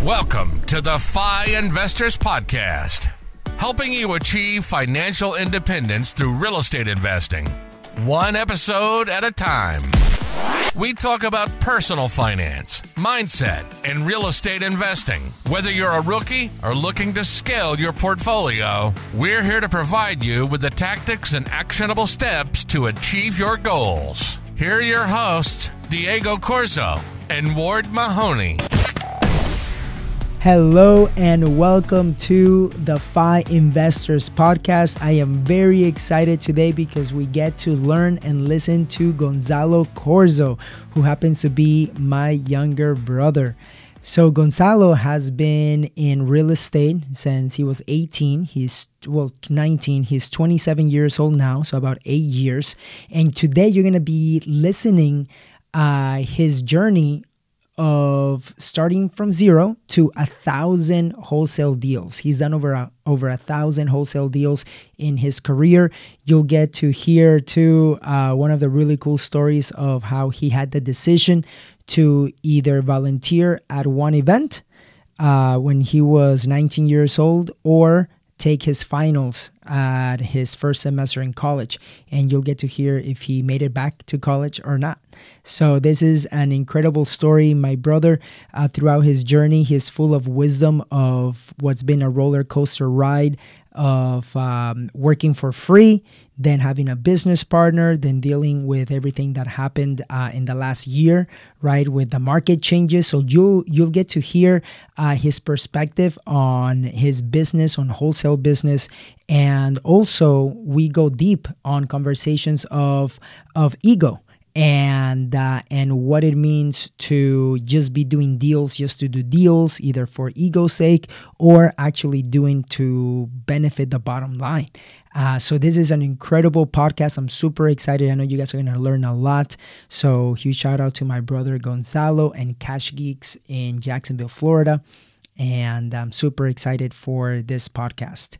Welcome to the FI Investors Podcast, helping you achieve financial independence through real estate investing, one episode at a time. We talk about personal finance, mindset, and real estate investing. Whether you're a rookie or looking to scale your portfolio, we're here to provide you with the tactics and actionable steps to achieve your goals. Here are your hosts, Gonzalo Corzo and Ward Mahoney. Hello and welcome to the FI Investors Podcast. I am very excited today because we get to learn and listen to Gonzalo Corzo, who happens to be my younger brother. So Gonzalo has been in real estate since he was 18. He's 19. He's 27 years old now, so about 8 years. And today you're going to be listening his journey of starting from zero to 1,000 wholesale deals. He's done over 1,000 wholesale deals in his career. You'll get to hear too one of the really cool stories of how he had the decision to either volunteer at one event when he was 19 years old or take his finals at his first semester in college. And you'll get to hear if he made it back to college or not. So this is an incredible story. My brother, throughout his journey, he's full of wisdom of what's been a roller coaster ride of working for free, then having a business partner, then dealing with everything that happened in the last year, right, with the market changes. So you'll get to hear his perspective on his business, on wholesale business, and also we go deep on conversations of ego. And what it means to just be doing deals, just to do deals, either for ego's sake or actually doing to benefit the bottom line. So this is an incredible podcast. I'm super excited. I know you guys are going to learn a lot. So huge shout out to my brother Gonzalo and Cash Geeks in Jacksonville, Florida. And I'm super excited for this podcast.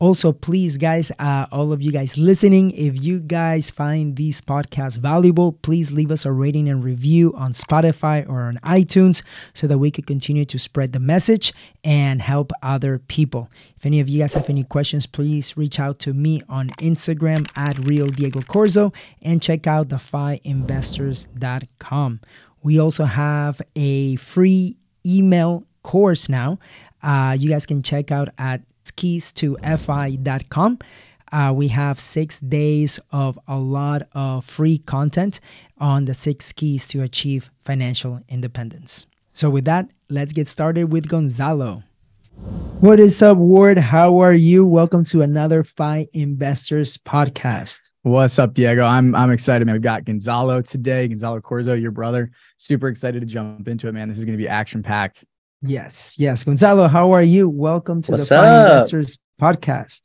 Also, please, guys, all of you guys listening, if you guys find these podcasts valuable, please leave us a rating and review on Spotify or on iTunes so that we could continue to spread the message and help other people. If any of you guys have any questions, please reach out to me on Instagram at @RealDiegoCorzo and check out thefiinvestors.com. We also have a free email course now. You guys can check out at keys2fi.com. We have 6 days of a lot of free content on the 6 keys to achieve financial independence. So with that, let's get started with Gonzalo. What is up, Ward? How are you? Welcome to another FI Investors Podcast. What's up, Diego? I'm excited, man. We've got Gonzalo today, Gonzalo Corzo, your brother. Super excited to jump into it, man. This is going to be action-packed. Yes. Gonzalo, how are you? Welcome to What's the FI Investors Podcast.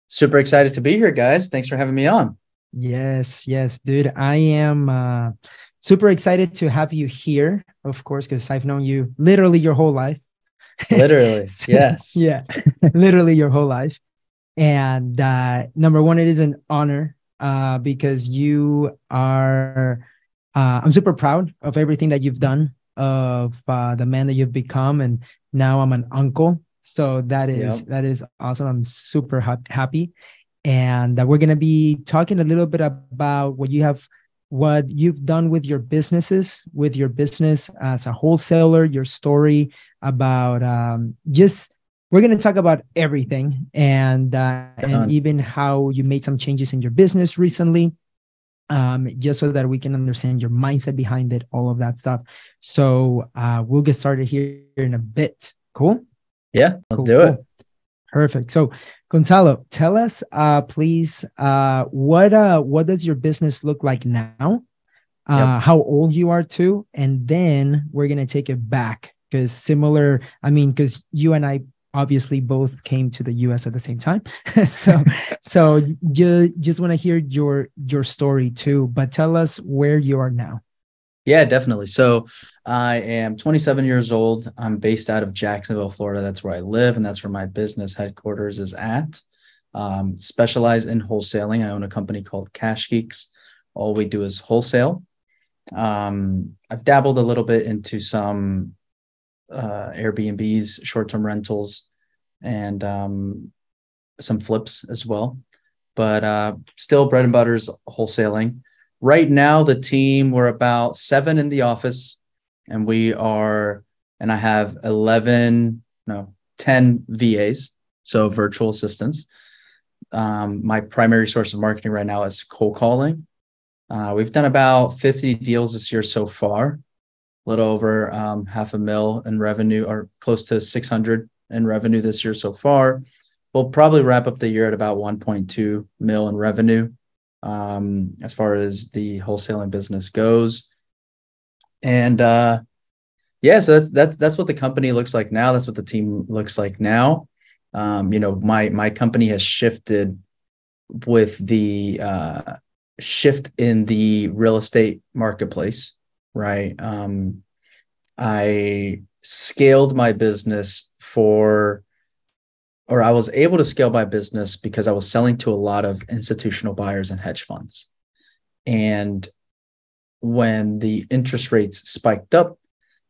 Super excited to be here, guys. Thanks for having me on. Yes, dude. I am super excited to have you here, of course, because I've known you literally your whole life. Literally, yes. Yeah, literally your whole life. And number one, it is an honor because you are, I'm super proud of everything that you've done, of the man that you've become, and now I'm an uncle, so that is awesome. I'm super happy, and we're gonna be talking a little bit about what you've done with your business as a wholesaler, your story about we're gonna talk about everything, and even how you made some changes in your business recently. Just so that we can understand your mindset behind it, all of that stuff. So we'll get started here in a bit. Cool? Yeah, let's do it. Perfect. So Gonzalo, tell us, please, what does your business look like now? How old you are too? And then we're going to take it back because you and I obviously both came to the US at the same time. so you just want to hear your story too, but tell us where you are now. Yeah, definitely. So I am 27 years old. I'm based out of Jacksonville, Florida. That's where I live, and that's where my business headquarters is at. Specialize in wholesaling. I own a company called Cash Geeks. All we do is wholesale. I've dabbled a little bit into some Airbnbs, short-term rentals, and some flips as well. But still bread and butter's wholesaling. Right now, the team, we're about 7 in the office, and I have 10 VAs, so virtual assistants. My primary source of marketing right now is cold calling. We've done about 50 deals this year so far, a little over $500,000 in revenue, or close to 600 in revenue this year so far. We'll probably wrap up the year at about 1.2 mil in revenue as far as the wholesaling business goes. And so that's what the company looks like now. That's what the team looks like now. My company has shifted with the shift in the real estate marketplace, right? I scaled my business I was able to scale my business because I was selling to a lot of institutional buyers and hedge funds. And when the interest rates spiked up,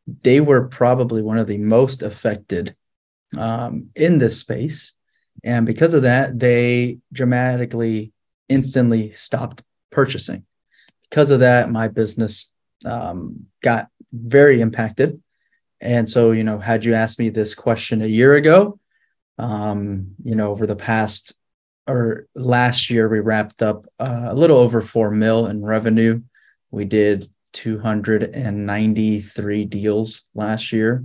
they were probably one of the most affected in this space. And because of that, they instantly stopped purchasing. Because of that, my business got very impacted. And so, had you asked me this question a year ago, over the past or last year, we wrapped up a little over 4 mil in revenue. We did 293 deals last year.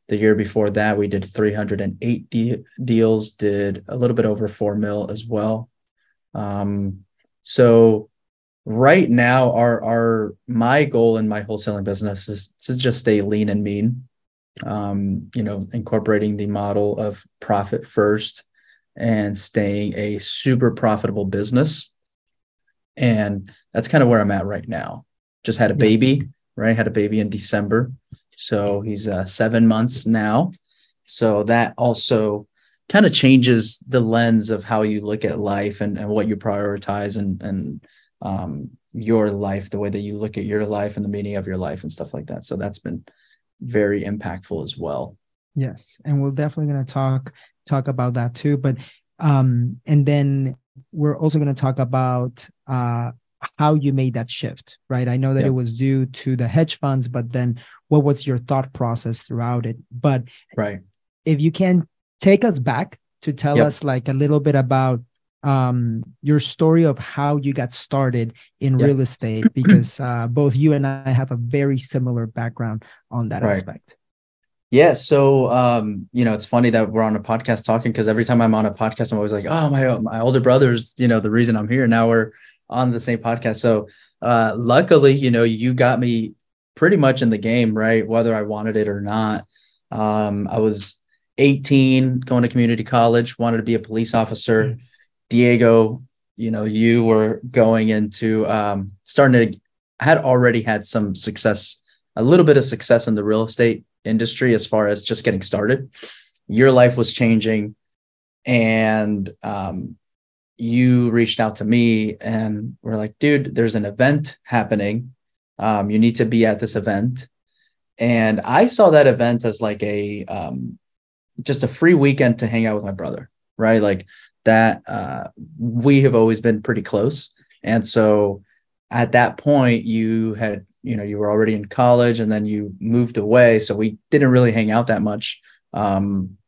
The year before that, we did 308 deals, did a little bit over 4 mil as well. So right now, my goal in my wholesaling business is to just stay lean and mean. Incorporating the model of profit first and staying a super profitable business. And that's kind of where I'm at right now. Just had a baby, right? Had a baby in December. So he's 7 months now. So that also kind of changes the lens of how you look at life and what you prioritize and your life, the way that you look at your life and the meaning of your life and stuff like that. So that's been very impactful as well. Yes. And we're definitely going to talk about that too. But and then we're also going to talk about how you made that shift, right? I know that it was due to the hedge funds, but then what was your thought process throughout it? But right, if you can take us back to tell us like a little bit about your story of how you got started in real estate, because both you and I have a very similar background on that aspect. Yeah. So, it's funny that we're on a podcast talking, because every time I'm on a podcast, I'm always like, oh, my older brother's, the reason I'm here. Now we're on the same podcast. So, luckily, you got me pretty much in the game, right? Whether I wanted it or not. I was 18, going to community college, wanted to be a police officer. Diego, you were going into had already had some success, a little bit of success in the real estate industry as far as just getting started. Your life was changing, and you reached out to me and were like, dude, there's an event happening. You need to be at this event. And I saw that event as like just a free weekend to hang out with my brother, right? Like that, we have always been pretty close. And so at that point you were already in college, and then you moved away. So we didn't really hang out that much. And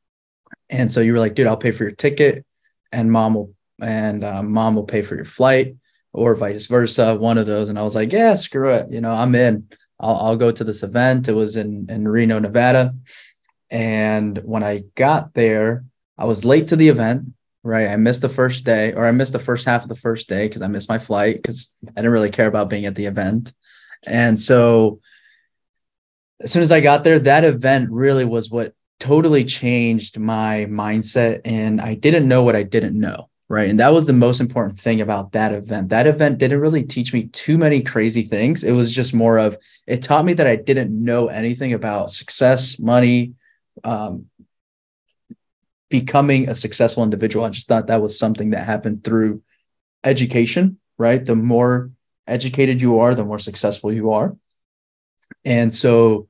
so you were like, dude, I'll pay for your ticket, and mom will pay for your flight, or vice versa, one of those. And I was like, yeah, screw it. I'm in. I'll go to this event. It was in Reno, Nevada. And when I got there, I was late to the event, right? I missed the first day, or I missed the first half of the first day because I missed my flight, because I didn't really care about being at the event. And so as soon as I got there, that event really was what totally changed my mindset. And I didn't know what I didn't know. Right. And that was the most important thing about that event. That event didn't really teach me too many crazy things. It was just more of, it taught me that I didn't know anything about success, money, becoming a successful individual. I just thought that was something that happened through education, right? The more educated you are, the more successful you are. And so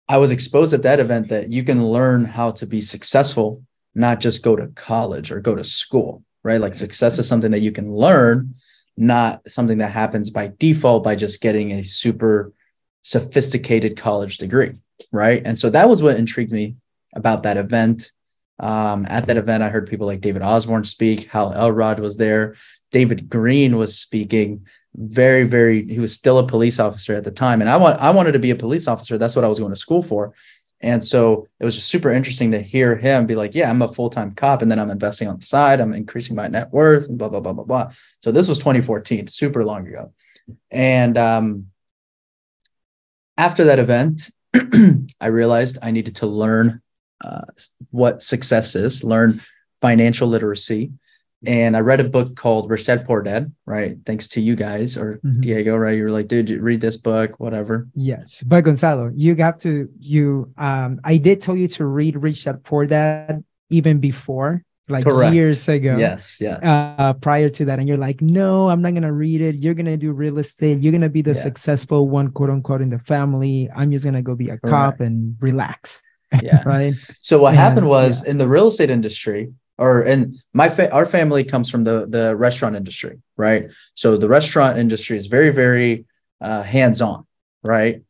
I was exposed at that event that you can learn how to be successful, not just go to college or go to school, right? Like success is something that you can learn, not something that happens by default by just getting a super sophisticated college degree, right? And so that was what intrigued me about that event. At that event, I heard people like David Osborne speak. Hal Elrod was there. David Green was speaking. He was still a police officer at the time. And I wanted to be a police officer. That's what I was going to school for. And so it was just super interesting to hear him be like, yeah, I'm a full-time cop. And then I'm investing on the side. I'm increasing my net worth and blah, blah, blah, blah, blah. So this was 2014, super long ago. And after that event, I realized I needed to learn what success is, learn financial literacy. And I read a book called Rich Dad Poor Dad, right? Thanks to you guys or Diego, right? You were like, dude, read this book, whatever. Yes. But Gonzalo, I did tell you to read Rich Dad Poor Dad even before, like Correct. years ago. Yes. Prior to that. And you're like, no, I'm not going to read it. You're going to do real estate. You're going to be the successful one, quote unquote, in the family. I'm just going to go be a cop and relax. Yeah. Right. So what happened was in the real estate industry, our family comes from the restaurant industry, right? So the restaurant industry is very, very hands-on, right?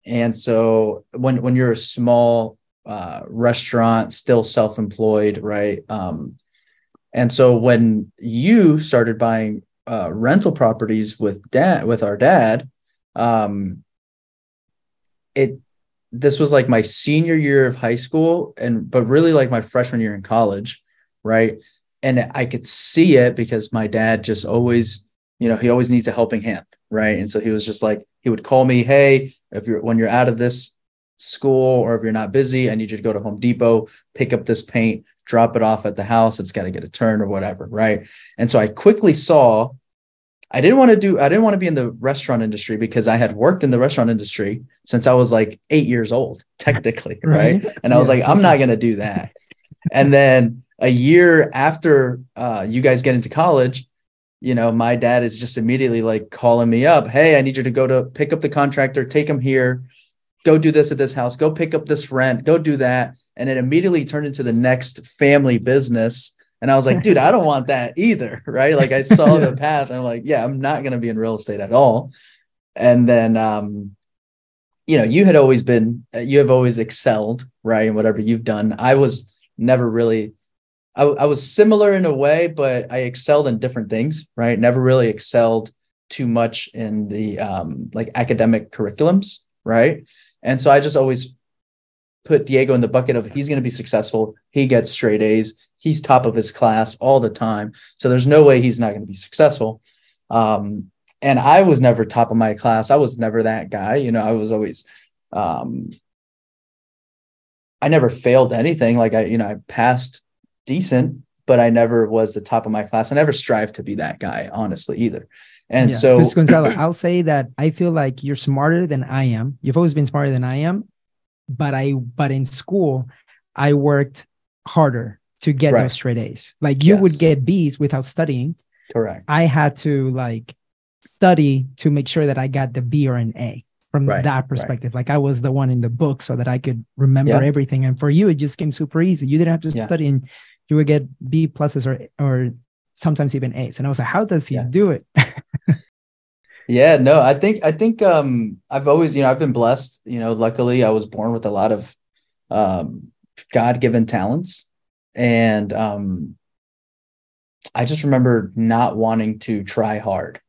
And so when you're a small restaurant, still self-employed, right? And so when you started buying rental properties with our dad, this was like my senior year of high school, but really like my freshman year in college. Right. And I could see it because my dad just always, he always needs a helping hand. Right. And so he was just like, he would call me, hey, when you're out of this school or if you're not busy, I need you to go to Home Depot, pick up this paint, drop it off at the house. It's got to get a turn or whatever. Right. And so I quickly saw, I didn't want to be in the restaurant industry because I had worked in the restaurant industry since I was like 8 years old, technically. Right. And I was like, I'm not going to do that. And then a year after you guys get into college, my dad is just immediately like calling me up. Hey, I need you to go to pick up the contractor, take him here, go do this at this house, go pick up this rent, go do that. And it immediately turned into the next family business. And I was like, dude, I don't want that either. Right. Like I saw the path. I'm like, yeah, I'm not going to be in real estate at all. And then, you have always excelled, right? In whatever you've done. I was never really, I was similar in a way, but I excelled in different things, right? Never really excelled too much in the like academic curriculums, right? And so I just always put Diego in the bucket of he's going to be successful. He gets straight A's. He's top of his class all the time. So there's no way he's not going to be successful. And I was never top of my class. I was never that guy. I was always, I never failed anything. Like I passed decent, but I never was the top of my class. I never strived to be that guy, honestly, either. And so Gonzalo, I'll say that I feel like you're smarter than I am. You've always been smarter than I am, but in school, I worked harder to get those straight A's. Like you would get B's without studying. Correct. I had to like study to make sure that I got the B or an A from that perspective. Like I was the one in the book so that I could remember everything. And for you, it just came super easy. You didn't have to study and you would get B pluses or sometimes even A's. And I was like, how does he do it? Yeah, no, I think I've always, I've been blessed, luckily I was born with a lot of God-given talents. And I just remember not wanting to try hard,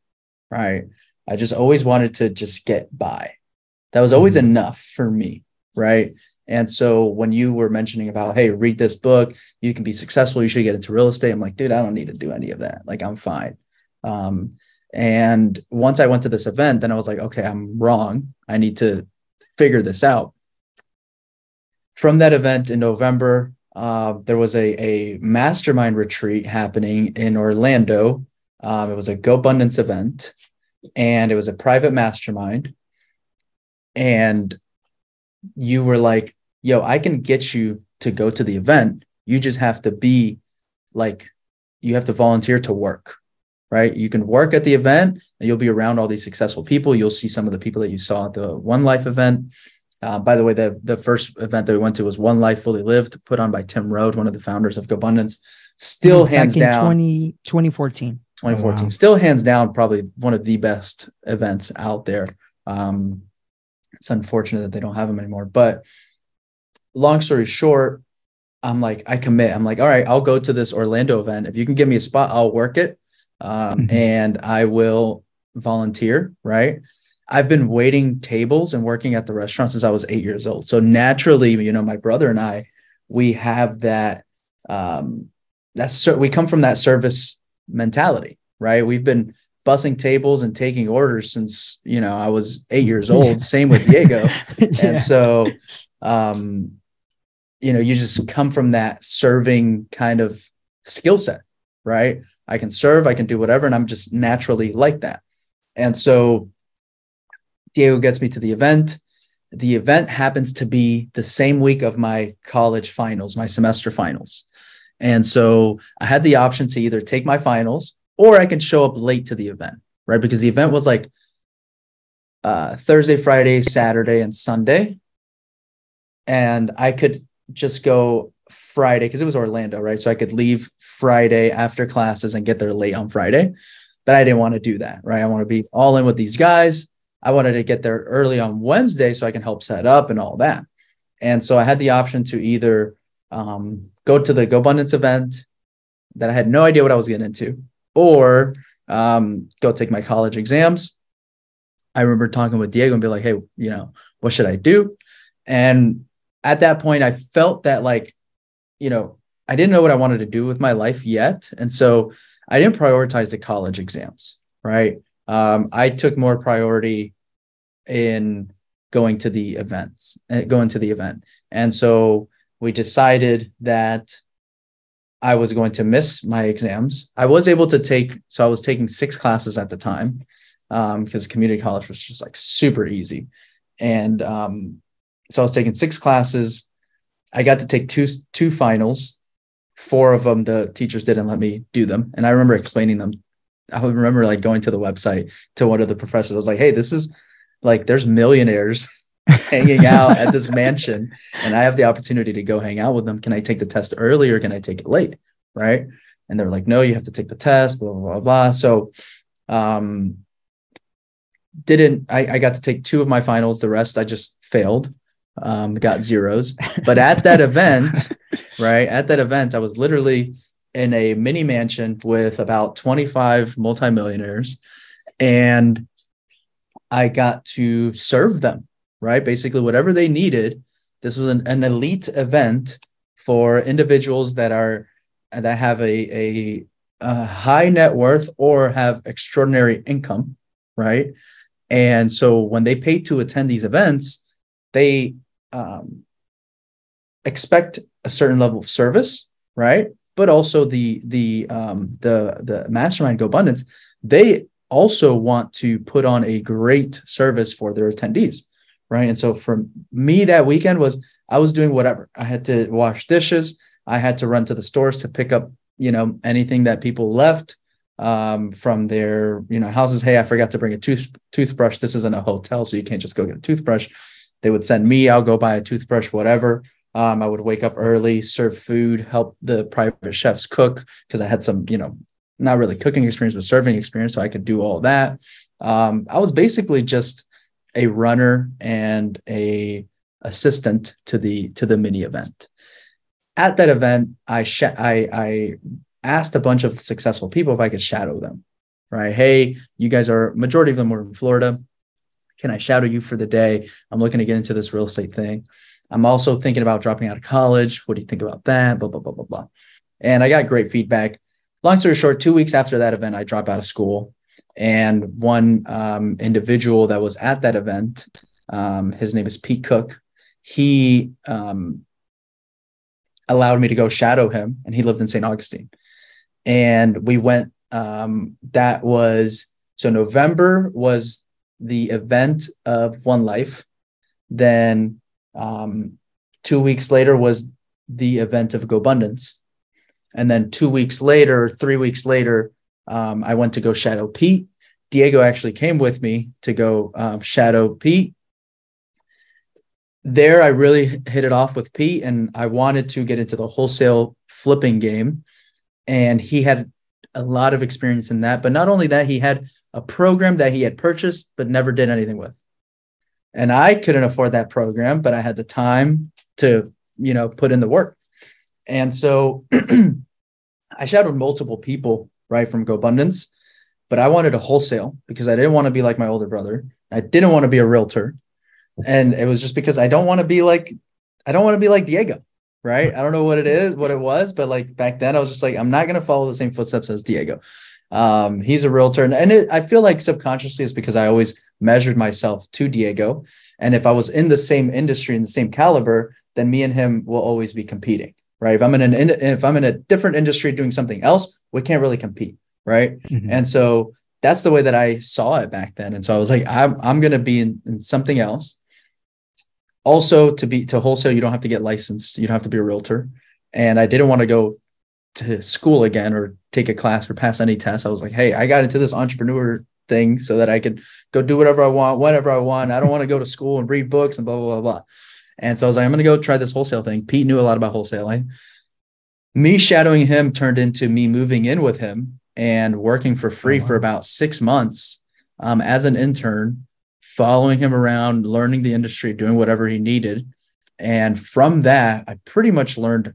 right? I just always wanted to just get by. That was always enough for me, right? And so when you were mentioning about, hey, read this book, you can be successful, you should get into real estate. I'm like, dude, I don't need to do any of that. Like, I'm fine. And once I went to this event, then I was like, okay, I'm wrong. I need to figure this out. From that event in November, there was a mastermind retreat happening in Orlando. It was a GoBundance event, and it was a private mastermind. And you were like, yo, I can get you to go to the event. You just have to be like, you have to volunteer to work, right? You can work at the event and you'll be around all these successful people. You'll see some of the people that you saw at the One Life event. By the way, the first event that we went to was One Life Fully Lived, put on by Tim Rode, one of the founders of GoBundance. Still hands back in down 2014. 2014, Oh, wow. still hands down, probably one of the best events out there. It's unfortunate that they don't have them anymore, but long story short, I'm like, I commit. I'm like, all right, I'll go to this Orlando event. If you can give me a spot, I'll work it. And I will volunteer, right? I've been waiting tables and working at the restaurant since I was 8 years old. So naturally, my brother and I, we have that, we come from that service mentality, right? We've been bussing tables and taking orders since, I was 8 years old. Same with Diego. And so, you just come from that serving kind of skill set, right? I can serve, I can do whatever. And I'm just naturally like that. And so Diego gets me to the event. The event happens to be the same week of my college finals, my semester finals. And so I had the option to either take my finals or I can show up late to the event, right? Because the event was like Thursday, Friday, Saturday, and Sunday. And I could just go Friday because it was Orlando, right? So I could leave Friday after classes and get there late on Friday. But I didn't want to do that, right? I want to be all in with these guys. I wanted to get there early on Wednesday so I can help set up and all that. And so I had the option to either go to the GoBundance event that I had no idea what I was getting into, or go take my college exams. I remember talking with Diego and be like, hey, what should I do? And at that point, I felt that I didn't know what I wanted to do with my life yet. And so I didn't prioritize the college exams, right? I took more priority in going to the event. And so we decided that I was going to miss my exams. I was able to I was taking 6 classes at the time because community college was just like super easy. And so I was taking 6 classes. I got to take two finals. 4 of them, the teachers didn't let me do them. And I remember explaining them. I remember going to the website to one of the professors. I was like, hey, this is there's millionaires hanging out at this mansion and I have the opportunity to go hang out with them. Can I take the test early or can I take it late? Right. And they were like, no, you have to take the test, blah, blah, blah, blah. So, I got to take 2 of my finals. The rest I just failed, got zeros. But at that event, right, I was literally in a mini mansion with about 25 multimillionaires, and I got to serve them, right? Basically, whatever they needed. This was an elite event for individuals that have a high net worth or have extraordinary income, right? And so when they pay to attend these events, they expect a certain level of service, right? But also the mastermind GoBundance, they also want to put on a great service for their attendees, right? And so for me, that weekend I was doing whatever. I had to wash dishes. I had to run to the stores to pick up, anything that people left from their, houses. Hey, I forgot to bring a toothbrush. This isn't a hotel, so you can't just go get a toothbrush. They would send me, I'll go buy a toothbrush, whatever. I would wake up early, serve food, help the private chefs cook because I had some, not really cooking experience, but serving experience. So I could do all that. I was basically just a runner and a assistant to the mini event. At that event, I asked a bunch of successful people if I could shadow them, right? Hey, you guys majority of them were in Florida. Can I shadow you for the day? I'm looking to get into this real estate thing. I'm also thinking about dropping out of college. What do you think about that? Blah, blah, blah, blah, blah. And I got great feedback. Long story short, 2 weeks after that event, I dropped out of school. And one individual that was at that event, his name is Pete Cook. He allowed me to go shadow him, and he lived in St. Augustine. And we went, November was the event of One Life. Then 2 weeks later was the event of GoBundance. And then 2 weeks later, 3 weeks later, I went to go shadow Pete. Diego actually came with me to go shadow Pete. there I really hit it off with Pete, and I wanted to get into the wholesale flipping game. And he had a lot of experience in that. But not only that, he had a program that he had purchased but never did anything with. And I couldn't afford that program, but I had the time to, put in the work. And so I shadowed multiple people, right, from GoBundance, but I wanted to wholesale because I didn't want to be like my older brother. I didn't want to be a realtor. And it was just because I don't want to be like Diego, right? I don't know what it was, but like back then I was just like, I'm not going to follow the same footsteps as Diego. He's a realtor. And I feel like subconsciously it's because I always measured myself to Diego. And if I was in the same industry, in the same caliber, then me and him will always be competing, right? If I'm in a different industry doing something else, we can't really compete, right? Mm-hmm. And so that's the way that I saw it back then. And so I was like, I'm going to be in something else. Also, to wholesale, you don't have to get licensed. You don't have to be a realtor. And I didn't want to go to school again or take a class or pass any tests. I was like, hey, I got into this entrepreneur thing so that I could go do whatever I want, whenever I want. I don't want to go to school and read books and blah, blah, blah, blah. And so I was like, I'm going to go try this wholesale thing. Pete knew a lot about wholesaling. Me shadowing him turned into me moving in with him and working for free for about 6 months as an intern, following him around, learning the industry, doing whatever he needed. And from that, I pretty much learned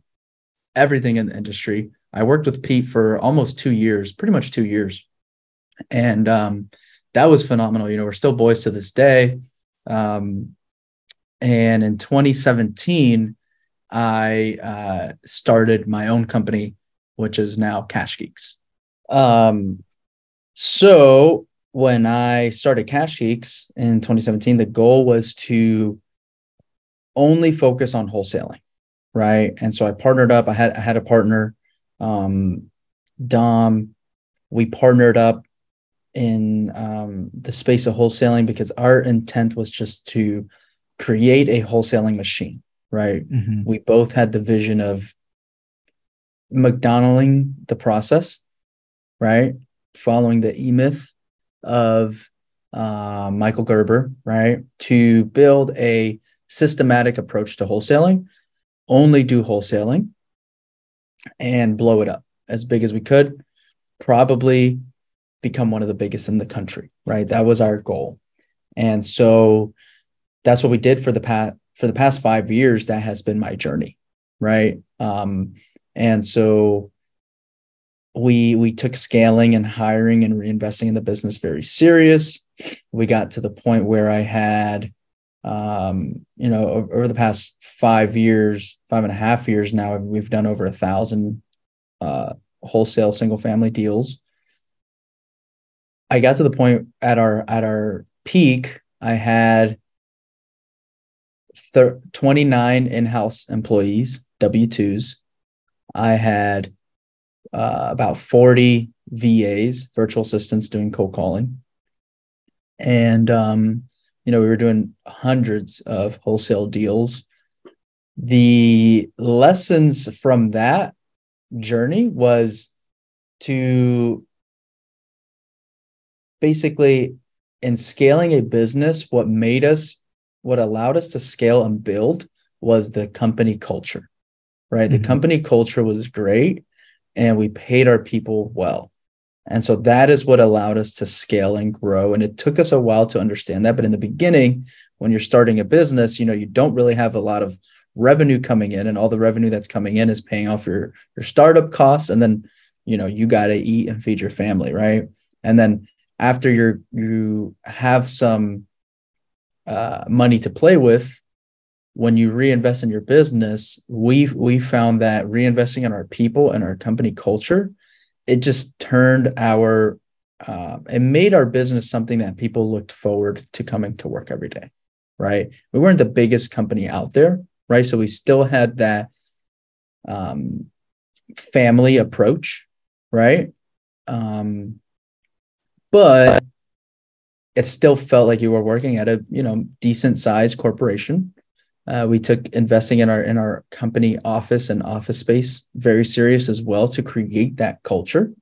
everything in the industry. I worked with Pete for almost 2 years, pretty much 2 years. And that was phenomenal. We're still boys to this day. And in 2017, I started my own company, which is now Cash Geeks. So when I started Cash Geeks in 2017, the goal was to only focus on wholesaling, right? And so I partnered up. I had a partner, Dom. We partnered up in the space of wholesaling because our intent was just to create a wholesaling machine, right? Mm-hmm. We both had the vision of McDonalding the process, right? Following the E-Myth of Michael Gerber, right? To build a systematic approach to wholesaling, only do wholesaling and blow it up as big as we could, probably become one of the biggest in the country, right? That was our goal. And so that's what we did for the past 5 years. That has been my journey, right? And so we took scaling and hiring and reinvesting in the business very serious. We got to the point where I had, over the past 5 years, 5.5 years now, we've done over 1,000 wholesale single family deals. I got to the point at our peak, I had 29 in-house employees, W-2s. I had about 40 VAs, virtual assistants, doing cold calling. And, we were doing hundreds of wholesale deals. The lessons from that journey was to basically, in scaling a business, what allowed us to scale and build was the company culture, right? Mm-hmm. The company culture was great and we paid our people well. And so that is what allowed us to scale and grow. And it took us a while to understand that. But in the beginning, when you're starting a business, you don't really have a lot of revenue coming in, and all the revenue that's coming in is paying off your startup costs. And then, you got to eat and feed your family, right? And then after you have some money to play with, when you reinvest in your business, we found that reinvesting in our people and our company culture, it just turned it made our business something that people looked forward to coming to work every day, right? We weren't the biggest company out there, right? So we still had that family approach, right? But it still felt like you were working at a decent sized corporation. We took investing in our company office and office space very serious as well to create that culture.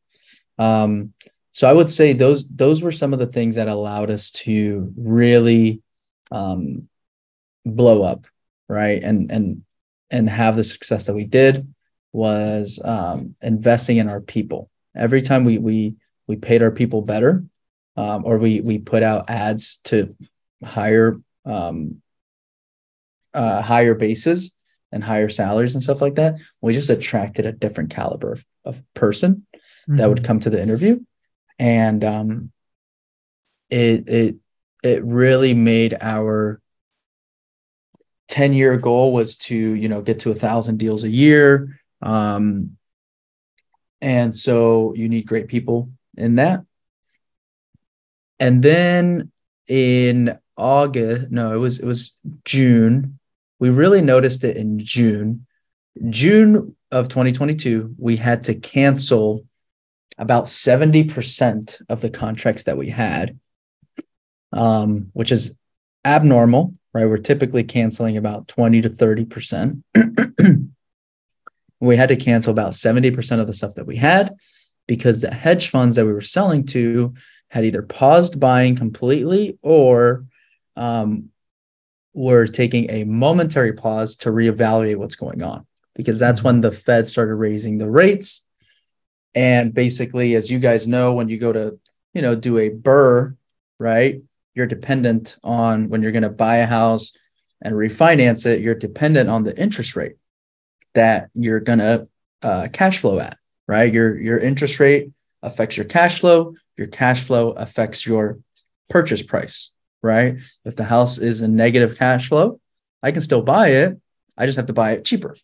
So I would say those were some of the things that allowed us to really blow up right? And have the success that we did was investing in our people. Every time we paid our people better, or we put out ads to hire higher bases and higher salaries and stuff like that, we just attracted a different caliber of person that would come to the interview. And it really made our 10-year goal was to, you know, get to 1,000 deals a year. And so you need great people in that. And then in August, no, it was June. We really noticed it in June of 2022. We had to cancel about 70% of the contracts that we had, which is abnormal, right? We're typically canceling about 20 to 30%. We had to cancel about 70% of the stuff that we had because the hedge funds that we were selling to had either paused buying completely or were taking a momentary pause to reevaluate what's going on, because that's when the Fed started raising the rates. And basically, as you guys know, when you go to, you know, do a BRRRR, right, you're dependent on, when you're going to buy a house and refinance it, you're dependent on the interest rate that you're going to cash flow at, right? Your interest rate affects your cash flow. Your cash flow affects your purchase price, right? If the house is in negative cash flow, I can still buy it. I just have to buy it cheaper,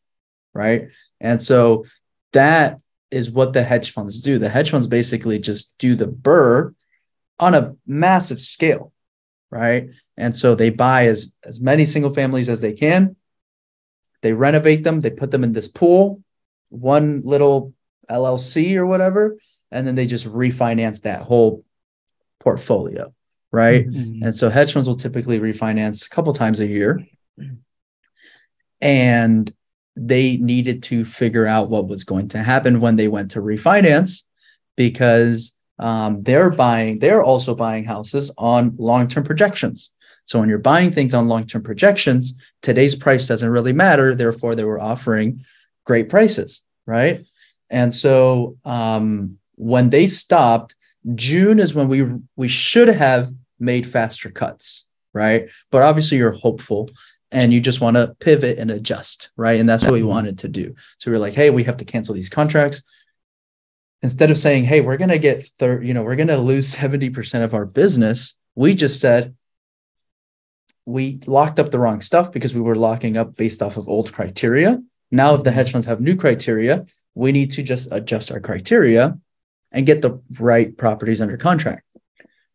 right? And so that is what the hedge funds do. The hedge funds basically just do the BRRRR on a massive scale, right? And so they buy as many single families as they can. They renovate them. They put them in this pool, one little LLC or whatever, and then they just refinance that whole portfolio, right? And so hedge funds will typically refinance a couple times a year. And they needed to figure out what was going to happen when they went to refinance, because they're also buying houses on long-term projections. So when you're buying things on long-term projections, today's price doesn't really matter. Therefore, they were offering great prices, right? And so when they stopped, June is when we should have made faster cuts, right? But obviously you're hopeful and you just want to pivot and adjust, right? And that's what we wanted to do. So we're like, hey, we have to cancel these contracts. Instead of saying, hey, we're going to get we're going to lose 70% of our business, we just said, we locked up the wrong stuff because we were locking up based off of old criteria. Now, if the hedge funds have new criteria, we need to just adjust our criteria and get the right properties under contract.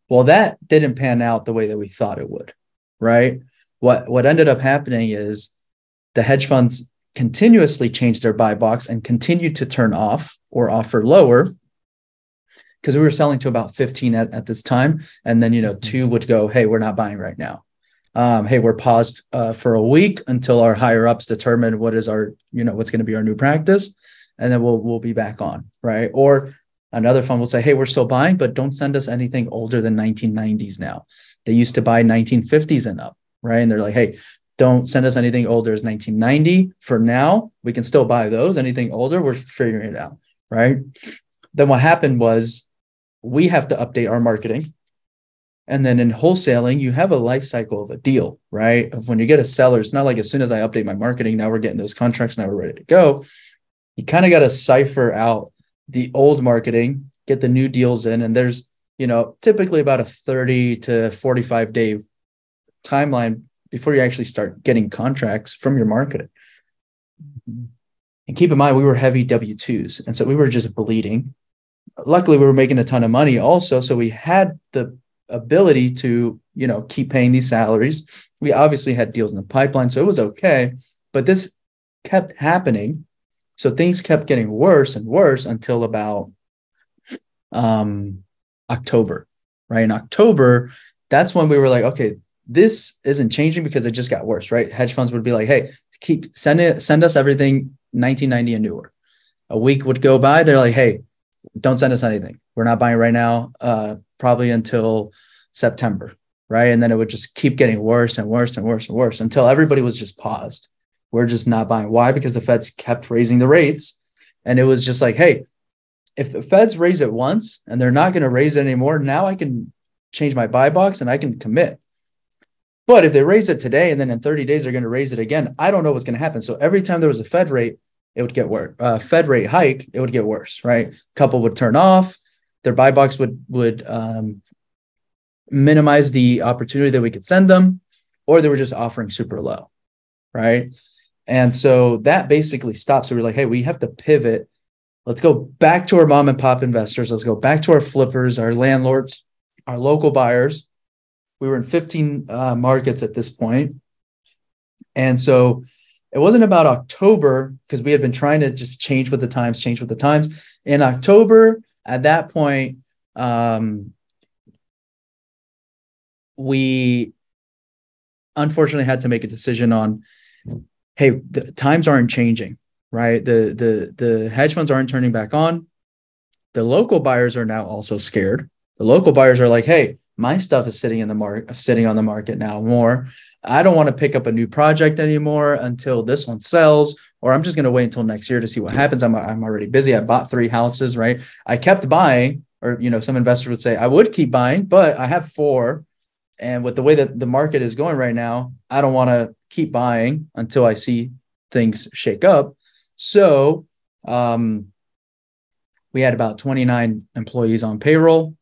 Well, that didn't pan out the way that we thought it would, right? What ended up happening is the hedge funds continuously changed their buy box and continued to turn off or offer lower, because we were selling to about 15 at this time. And then, 2 would go, hey, we're not buying right now. Hey, we're paused for a week until our higher ups determine what is our, what's going to be our new practice. And then we'll be back on, right? Or another fund will say, hey, we're still buying, but don't send us anything older than 1990s now. They used to buy 1950s and up, right? And they're like, hey, don't send us anything older as 1990 for now. We can still buy those. Anything older, we're figuring it out, right? Then what happened was we have to update our marketing. And then in wholesaling, you have a life cycle of a deal, right? Of when you get a seller, it's not like as soon as I update my marketing, now we're getting those contracts, now we're ready to go. You kind of got to cipher out the old marketing, get the new deals in. And there's, typically about a 30 to 45 day timeline before you actually start getting contracts from your marketing. And keep in mind, we were heavy W-2s. And so we were just bleeding. Luckily, we were making a ton of money also. So we had the ability to, keep paying these salaries. We obviously had deals in the pipeline, so it was okay. But this kept happening. So things kept getting worse and worse until about October, right? In October, that's when we were like, okay, this isn't changing because it just got worse, right? Hedge funds would be like, hey, send us everything 1990 and newer. A week would go by. They're like, hey, don't send us anything. We're not buying right now, probably until September. right? And then it would just keep getting worse and worse and worse and worse until everybody was just paused. We're just not buying. Why? Because the Feds kept raising the rates. And it was just like, hey, if the Feds raise it once and they're not going to raise it anymore, now I can change my buy box and I can commit. But if they raise it today and then in 30 days they're going to raise it again, I don't know what's going to happen. So every time there was a Fed rate, it would get worse. Fed rate hike, it would get worse, right? Couple would turn off. Their buy box would minimize the opportunity that we could send them, or they were just offering super low, right? And so that basically stops. So we're like, hey, we have to pivot. Let's go back to our mom and pop investors. Let's go back to our flippers, our landlords, our local buyers. We were in 15 markets at this point. And so it wasn't about October, because we had been trying to just change with the times. In October, at that point, we unfortunately had to make a decision on, hey, the times aren't changing, right? The hedge funds aren't turning back on. The local buyers are now also scared. The local buyers are like, hey, my stuff is sitting on the market now more. I don't want to pick up a new project anymore until this one sells, or I'm just going to wait until next year to see what happens. I'm already busy. I bought 3 houses, right? I kept buying, or, some investors would say I would keep buying, but I have 4. And with the way that the market is going right now, I don't want to keep buying until I see things shake up. So we had about 29 employees on payroll,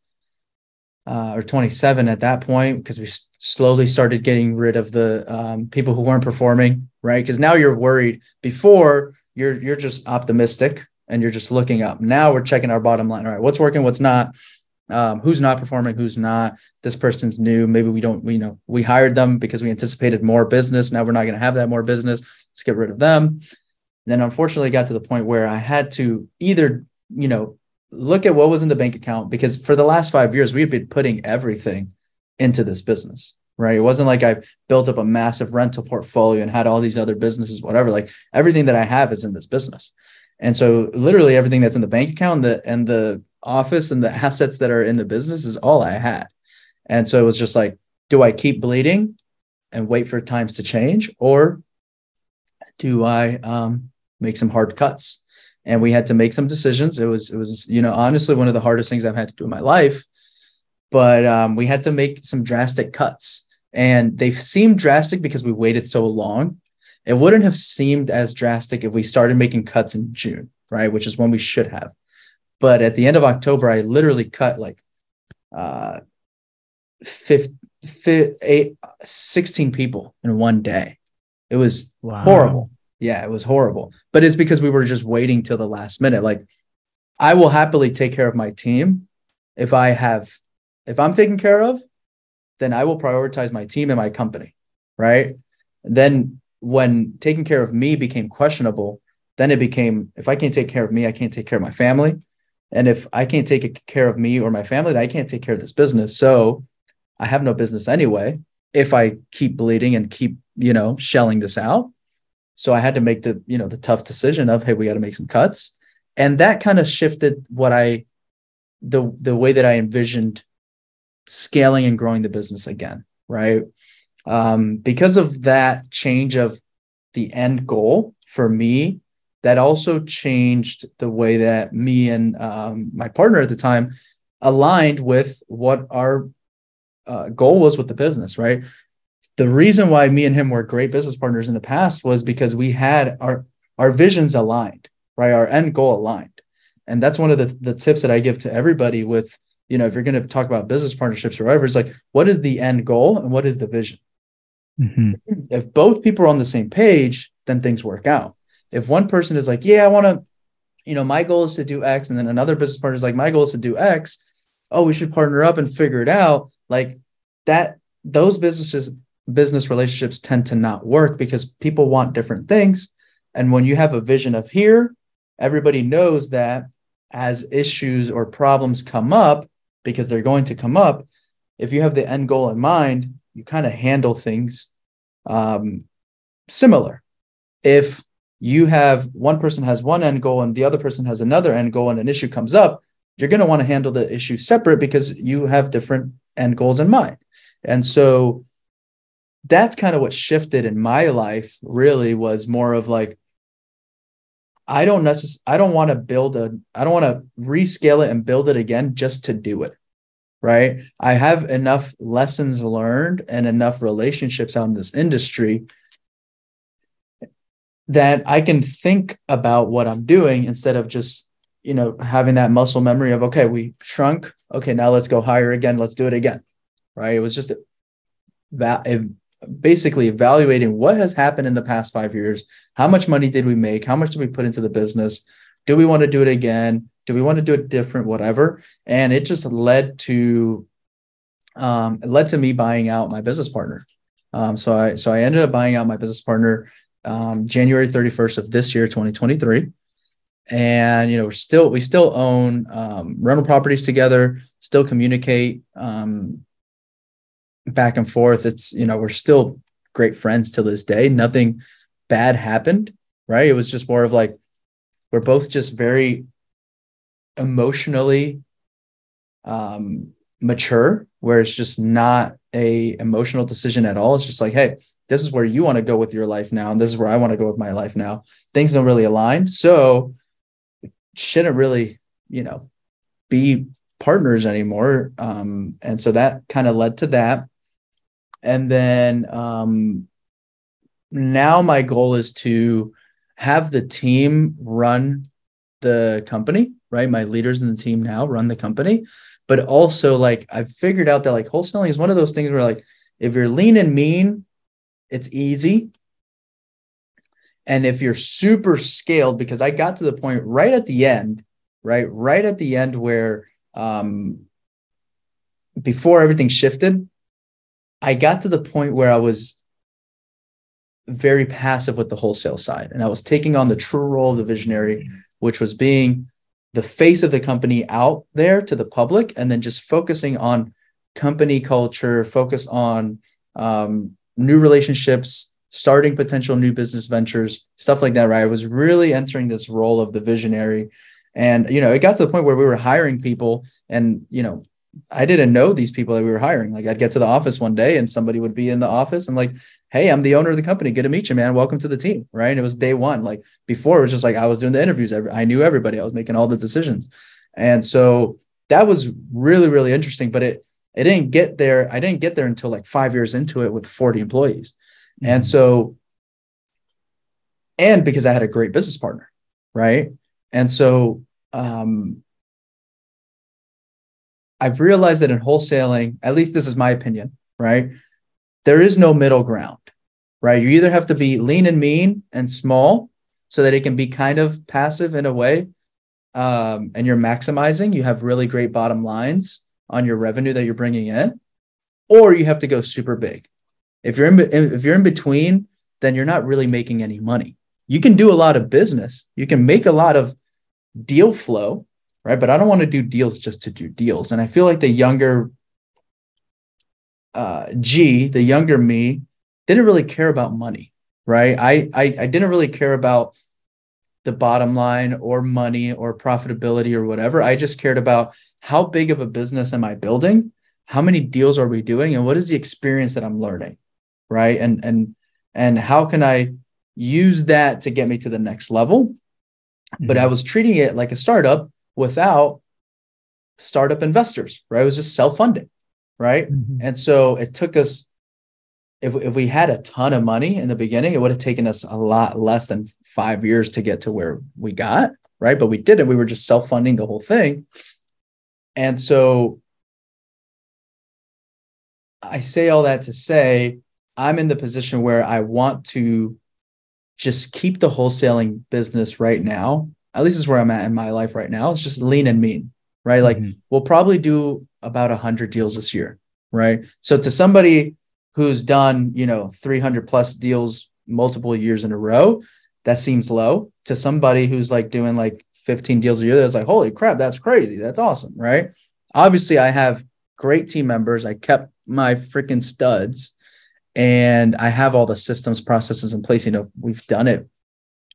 or 27 at that point, because we slowly started getting rid of the people who weren't performing, right? Because now you're worried. Before, you're just optimistic and you're just looking up. Now we're checking our bottom line. All right, what's working, what's not? Who's not performing, who's not? This person's new. Maybe we hired them because we anticipated more business. Now we're not going to have that more business. Let's get rid of them. Then unfortunately, it got to the point where I had to either, look at what was in the bank account, because for the last 5 years, we've been putting everything into this business, right? It wasn't like I built up a massive rental portfolio and had all these other businesses, whatever. Like everything that I have is in this business. And so literally everything that's in the bank account and the office and the assets that are in the business is all I had. And so it was just like, do I keep bleeding and wait for times to change, or do I make some hard cuts? And we had to make some decisions. It was honestly one of the hardest things I've had to do in my life. But we had to make some drastic cuts, and they seemed drastic because we waited so long. It wouldn't have seemed as drastic if we started making cuts in June, right? Which is when we should have. But at the end of October, I literally cut like 16 people in one day. It was horrible. Yeah, it was horrible. But it's because we were just waiting till the last minute. Like, I will happily take care of my team. If I'm taken care of, then I will prioritize my team and my company, right? Then when taking care of me became questionable, then it became, if I can't take care of me, I can't take care of my family. And if I can't take care of me or my family, then I can't take care of this business. So I have no business anyway if I keep bleeding and keep, shelling this out. So I had to make the tough decision of, hey, we got to make some cuts. And that kind of shifted the way that I envisioned scaling and growing the business again, right? Because of that change of the end goal for me, that also changed the way that me and my partner at the time aligned with what our goal was with the business, right? The reason why me and him were great business partners in the past was because we had our visions aligned, right? Our end goal aligned. And that's one of the tips that I give to everybody with, if you're going to talk about business partnerships or whatever, it's like, what is the end goal and what is the vision? Mm-hmm. If both people are on the same page, then things work out. If one person is like, yeah, I want to, my goal is to do X, and then another business partner is like, my goal is to do X. Oh, we should partner up and figure it out. Like that, those business relationships tend to not work because people want different things. And when you have a vision of here, everybody knows that as issues or problems come up, because they're going to come up, if you have the end goal in mind, you kind of handle things similar. If you have one person has one end goal and the other person has another end goal and an issue comes up, you're going to want to handle the issue separate because you have different end goals in mind. And so that's kind of what shifted in my life, really, was more of like, I don't want to rescale it and build it again just to do it. Right. I have enough lessons learned and enough relationships out in this industry that I can think about what I'm doing instead of just, having that muscle memory of, okay, we shrunk. Okay, now let's go higher again. Let's do it again. Right. It was just basically evaluating what has happened in the past 5 years. How much money did we make? How much did we put into the business? Do we want to do it again? Do we want to do it different? Whatever. And it just led to me buying out my business partner. So I ended up buying out my business partner January 31st of this year, 2023. And we still own rental properties together, still communicate back and forth. It's, we're still great friends to this day. Nothing bad happened, right? It was just more of like, we're both just very emotionally mature, where it's just not a emotional decision at all. It's just like, hey, this is where you want to go with your life now, and this is where I want to go with my life now. Things don't really align, so shouldn't really, be partners anymore. And so that kind of led to that. And then now my goal is to have the team run the company, right? My leaders in the team now run the company. But also, like, I've figured out that like wholesaling is one of those things where, like, if you're lean and mean, it's easy. And if you're super scaled, because I got to the point right at the end where before everything shifted, I got to the point where I was very passive with the wholesale side. And I was taking on the true role of the visionary, which was being the face of the company out there to the public, and then just focusing on company culture, focus on new relationships, starting potential new business ventures, stuff like that, right? I was really entering this role of the visionary. And, it got to the point where we were hiring people, and, I didn't know these people that we were hiring. Like, I'd get to the office one day and somebody would be in the office and like, hey, I'm the owner of the company. Good to meet you, man. Welcome to the team. Right. And it was day one. Like, before, it was just like, I was doing the interviews. I knew everybody. I was making all the decisions. And so that was really, really interesting, but it didn't get there. I didn't get there until like 5 years into it with 40 employees. Mm-hmm. And so, and because I had a great business partner. Right. And so, I've realized that in wholesaling, at least this is my opinion, right? There is no middle ground, right? You either have to be lean and mean and small so that it can be kind of passive in a way, and you're maximizing. You have really great bottom lines on your revenue that you're bringing in, or you have to go super big. If you're in between, then you're not really making any money. You can do a lot of business. You can make a lot of deal flow, right? But I don't want to do deals just to do deals. And I feel like the younger the younger me didn't really care about money, right? I didn't really care about the bottom line or money or profitability or whatever. I just cared about how big of a business am I building? How many deals are we doing? And what is the experience that I'm learning, right? And how can I use that to get me to the next level? Mm-hmm. But I was treating it like a startup without startup investors, right? It was just self-funding, right? Mm-hmm. And so it took us, if we had a ton of money in the beginning, it would have taken us a lot less than 5 years to get to where we got, right? But we didn't. We were just self-funding the whole thing. And so I say all that to say, I'm in the position where I want to just keep the wholesaling business right now. At least is where I'm at in my life right now. It's just lean and mean, right? Like, mm-hmm. We'll probably do about 100 deals this year, right? So to somebody who's done, 300 plus deals multiple years in a row, that seems low. To somebody who's like doing like 15 deals a year, that's like, holy crap, that's crazy. That's awesome, right? Obviously, I have great team members. I kept my freaking studs, and I have all the systems, processes in place. We've done it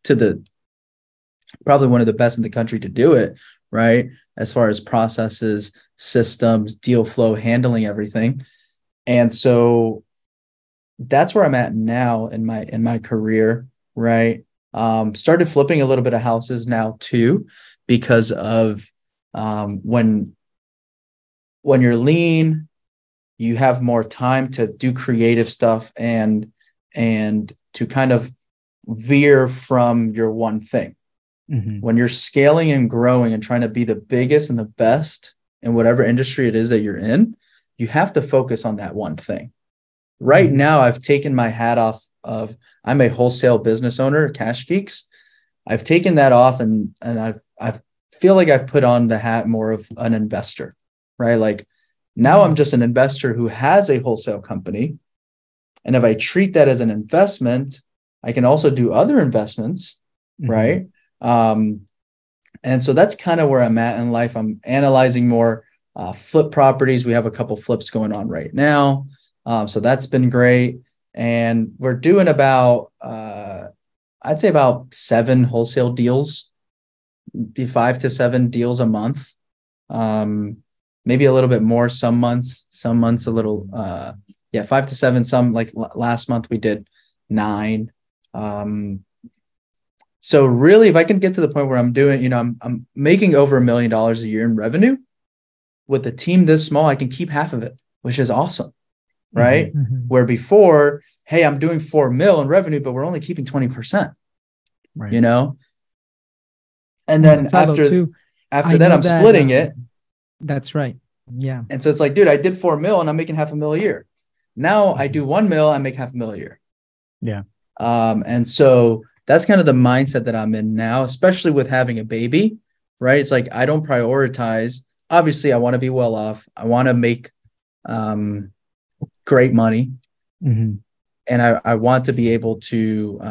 to probably one of the best in the country to do it, right? As far as processes, systems, deal flow, handling everything. And so that's where I'm at now in my career, right? Started flipping a little bit of houses now too, because of when you're lean, you have more time to do creative stuff and to kind of veer from your one thing. Mm-hmm. When you're scaling and growing and trying to be the biggest and the best in whatever industry it is that you're in, you have to focus on that one thing. Right now, I've taken my hat off of, I'm a wholesale business owner, Cash Geeks. I've taken that off and I feel like I've put on the hat more of an investor, right? Like now I'm just an investor who has a wholesale company. And if I treat that as an investment, I can also do other investments, right? And so that's kind of where I'm at in life. I'm analyzing more flip properties. We have a couple flips going on right now. So that's been great. And we're doing about, I'd say about 7 wholesale deals, 5 to 7 deals a month. Maybe a little bit more some months a little, 5 to 7, some like last month we did 9. So really, if I can get to the point where I'm doing, I'm making over $1 million a year in revenue with a team this small, I can keep half of it, which is awesome. Right. Where before, hey, I'm doing 4 mil in revenue, but we're only keeping 20%, right. And then after that, I'm splitting it. That's right. Yeah. And so it's like, dude, I did 4 mil and I'm making $500,000 a year. Now I do 1 mil, I make $500,000 a year. Yeah. And so that's kind of the mindset that I'm in now, especially with having a baby, right? It's like, I don't prioritize. Obviously I want to be well off. I want to make, great money. And I want to be able to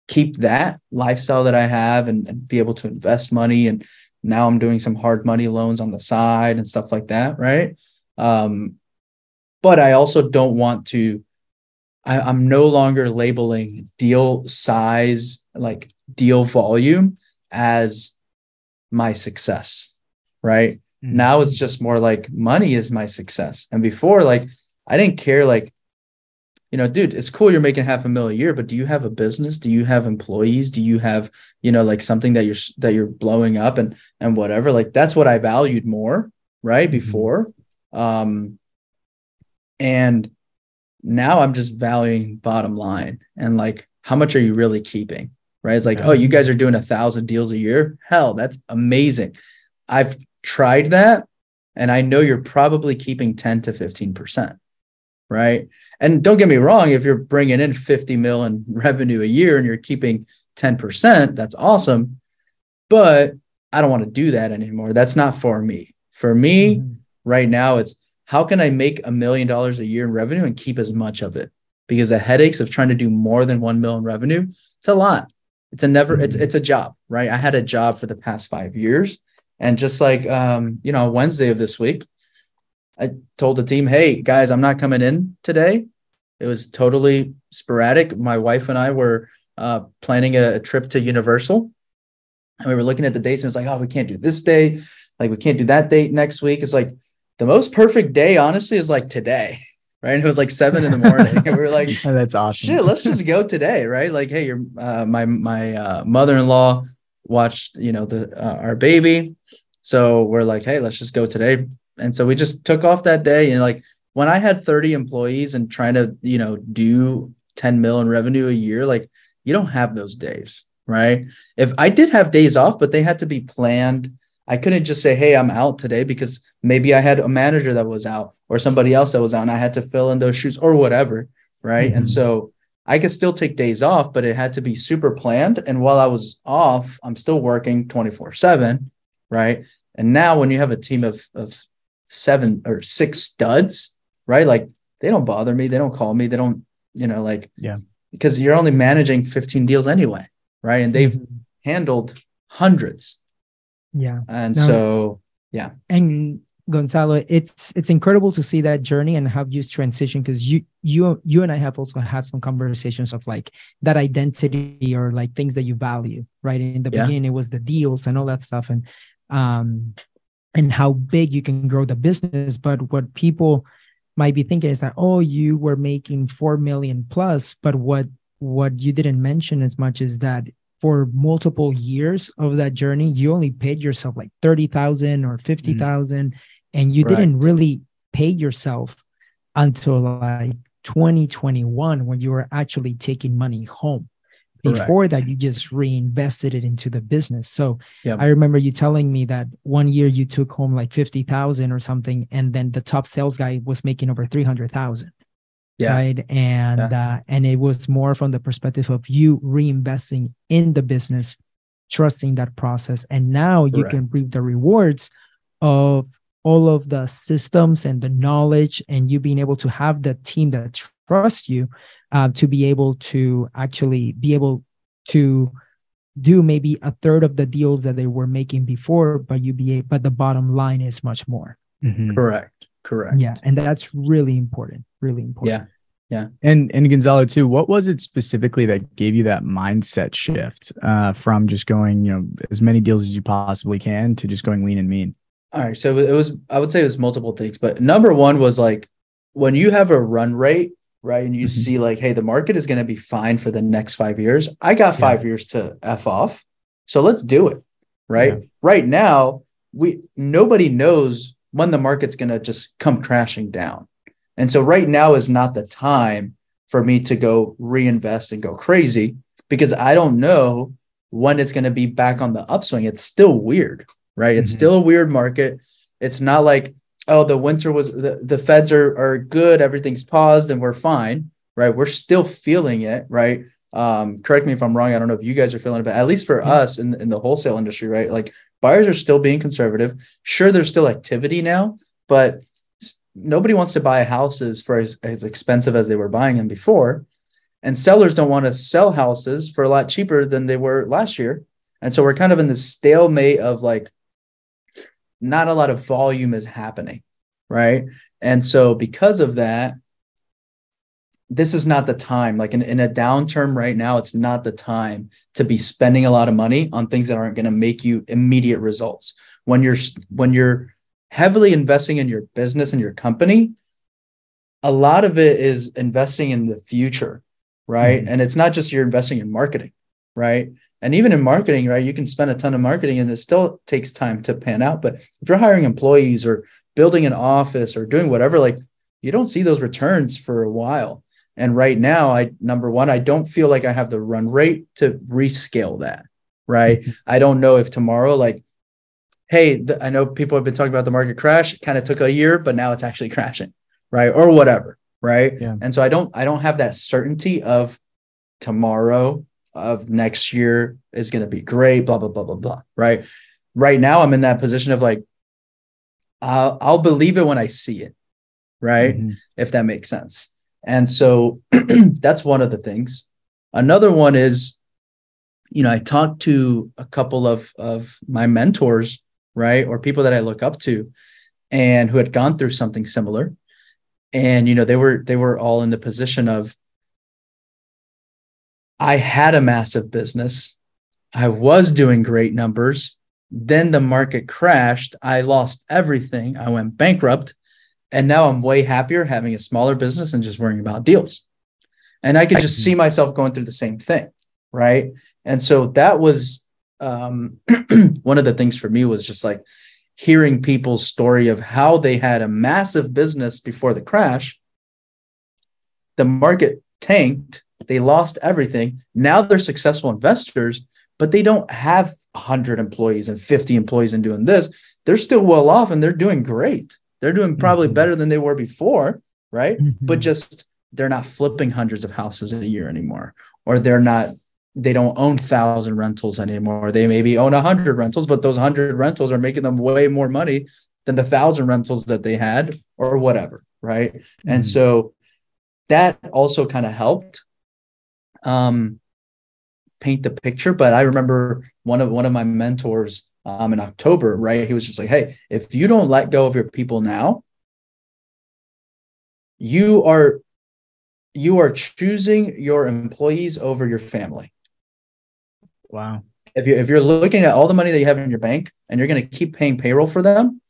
keep that lifestyle that I have and be able to invest money. And now I'm doing some hard money loans on the side and stuff like that. Right. But I also don't want to, I'm no longer labeling deal size, like deal volume as my success. Right. Now it's just more like money is my success. And before, like, I didn't care, like, dude, it's cool you're making $500,000 a year, but do you have a business? Do you have employees? Do you have, like something that you're blowing up and whatever? Like, that's what I valued more, right? Before. And now I'm just valuing bottom line and like, how much are you really keeping? Right. It's like, oh, you guys are doing 1,000 deals a year. Hell, that's amazing. I've tried that. And I know you're probably keeping 10 to 15%. Right. And don't get me wrong. If you're bringing in 50 mil in revenue a year and you're keeping 10%, that's awesome. But I don't want to do that anymore. That's not for me. For me right now, it's how can I make $1 million a year in revenue and keep as much of it? Because the headaches of trying to do more than 1 mil in revenue, it's a lot. It's a job, right? I had a job for the past 5 years. And just like, Wednesday of this week, I told the team, hey, guys, I'm not coming in today. It was totally sporadic. My wife and I were planning a trip to Universal. And we were looking at the dates and it's like, oh, we can't do this day. Like, we can't do that date next week. It's like the most perfect day, honestly, is like today. Right. And it was like 7 a.m. And we were like, oh, that's awesome. Shit, let's just go today. Right. Like, hey, my mother-in-law watched, our baby. So we're like, hey, let's just go today. And so we just took off that day. And like, when I had 30 employees and trying to, do 10 mil in revenue a year, like, you don't have those days. Right. If I did have days off, but they had to be planned. I couldn't just say, hey, I'm out today because maybe I had a manager that was out or somebody else that was out and I had to fill in those shoes or whatever. Right. And so I could still take days off, but it had to be super planned. And while I was off, I'm still working 24/7. Right. And now when you have a team of 7 or 6 studs, right? Like, they don't bother me. They don't call me. They don't, because you're only managing 15 deals anyway. Right. And they've handled hundreds. Yeah. And And Gonzalo, it's incredible to see that journey and how you've transitioned, because you and I have also had some conversations of like that identity or like things that you value, right? In the beginning, it was the deals and all that stuff, and how big you can grow the business. But what people might be thinking is that, oh, you were making 4 million plus, but what you didn't mention as much is that for multiple years of that journey, you only paid yourself like 30,000 or 50,000, and you didn't really pay yourself until like 2021 when you were actually taking money home. Before that, you just reinvested it into the business. So I remember you telling me that one year you took home like 50,000 or something, and then the top sales guy was making over 300,000. Right. And it was more from the perspective of you reinvesting in the business, trusting that process. And now you can reap the rewards of all of the systems and the knowledge, and you being able to have the team that trusts you to be able to actually be able to do maybe a third of the deals that they were making before, but the bottom line is much more. Correct. Yeah. And that's really important. Really important. Yeah. And Gonzalo too, what was it specifically that gave you that mindset shift from just going, as many deals as you possibly can to just going lean and mean? All right. So I would say it was multiple things, but number one was like, when you have a run rate, right, and you see like, hey, the market is going to be fine for the next 5 years. I got 5 years to F off. So let's do it. Right. Yeah. Right now, nobody knows when the market's going to just come crashing down. And so right now is not the time for me to go reinvest and go crazy, because I don't know when it's going to be back on the upswing. It's still weird, right? It's still a weird market. It's not like, oh, the winter was, the feds are good, everything's paused and we're fine, right? We're still feeling it, right? Correct me if I'm wrong. I don't know if you guys are feeling it, but at least for us in the wholesale industry, right? Like buyers are still being conservative. Sure, there's still activity now, but nobody wants to buy houses for as expensive as they were buying them before. And sellers don't want to sell houses for a lot cheaper than they were last year. And so we're kind of in this stalemate of like, not a lot of volume is happening, right? And so because of that, this is not the time. Like in a downturn right now, it's not the time to be spending a lot of money on things that aren't going to make you immediate results. When you're heavily investing in your business and your company, a lot of it is investing in the future, right? And it's not just you're investing in marketing, right? And even in marketing, right, you can spend a ton of marketing and it still takes time to pan out. But if you're hiring employees or building an office or doing whatever, like you don't see those returns for a while. And right now, number one, I don't feel like I have the run rate to rescale that, right? I don't know if tomorrow, like, hey, I know people have been talking about the market crash. It kind of took a year, but now it's actually crashing, right? Or whatever, right? Yeah. And so I don't have that certainty of tomorrow, of next year is going to be great, blah, blah, blah, blah, blah, right? Right now, I'm in that position of like, I'll believe it when I see it, right? If that makes sense. And so that's one of the things. Another one is, I talked to a couple of my mentors, right? Or people that I look up to and who had gone through something similar. And, they were all in the position of, I had a massive business. I was doing great numbers. Then the market crashed. I lost everything. I went bankrupt. And now I'm way happier having a smaller business and just worrying about deals. And I could just see myself going through the same thing, right? And so that was one of the things for me was just like hearing people's story of how they had a massive business before the crash. The market tanked. They lost everything. Now they're successful investors, but they don't have 100 employees and 50 employees and doing this. They're still well off and they're doing great. They're doing probably better than they were before, right? But just they're not flipping hundreds of houses a year anymore, or they don't own 1,000 rentals anymore. They maybe own 100 rentals, but those 100 rentals are making them way more money than the 1,000 rentals that they had or whatever, right? And so that also kind of helped paint the picture. But I remember one of my mentors in October, right? He was just like, hey, if you don't let go of your people now, you are choosing your employees over your family. Wow. If you're looking at all the money that you have in your bank and you're going to keep paying payroll for them,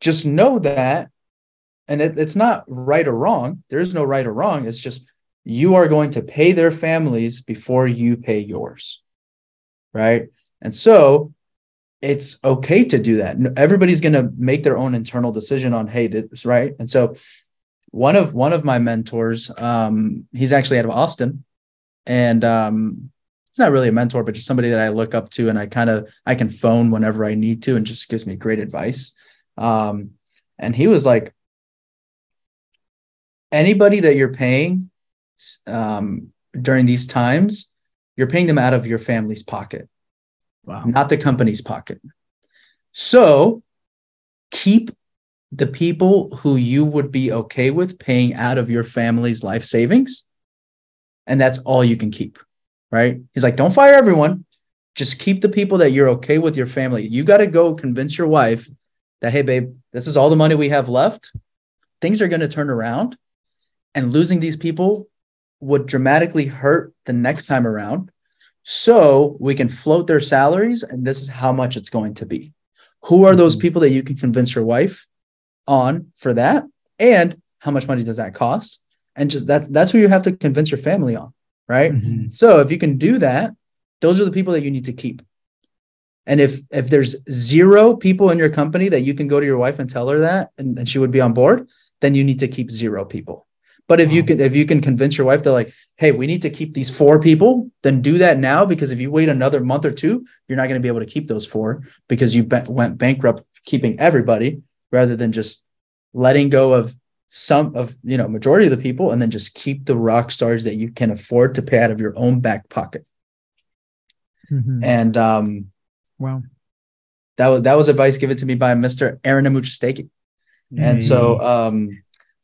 just know that And it's not right or wrong. There's no right or wrong. It's just you are going to pay their families before you pay yours. Right. And so it's okay to do that. Everybody's going to make their own internal decision on, hey, this right. And so one of my mentors, he's actually out of Austin, and he's not really a mentor, but just somebody that I look up to, and I can phone whenever I need to, and just gives me great advice. And he was like, anybody that you're paying during these times, you're paying them out of your family's pocket. Wow. Not the company's pocket. So keep the people who you would be okay with paying out of your family's life savings. And that's all you can keep, right? He's like, don't fire everyone. Just keep the people that you're okay with your family. You got to go convince your wife that, hey, babe, this is all the money we have left. Things are going to turn around, and losing these people would dramatically hurt the next time around. So we can float their salaries, and this is how much it's going to be. Who are those people that you can convince your wife on for that? And how much money does that cost? And just that's who you have to convince your family on, right? Mm-hmm. So if you can do that, those are the people that you need to keep. And if there's 0 people in your company that you can go to your wife and tell her that, and she would be on board, then you need to keep 0 people. But if you can convince your wife that, like, hey, we need to keep these 4 people, then do that now, because if you wait another month or 2, you're not going to be able to keep those 4 because you went bankrupt keeping everybody, rather than just letting go of majority of the people, and then just keep the rock stars that you can afford to pay out of your own back pocket. Mm-hmm. And wow, that was advice given to me by Mr. Aaron Amuchisteki. And so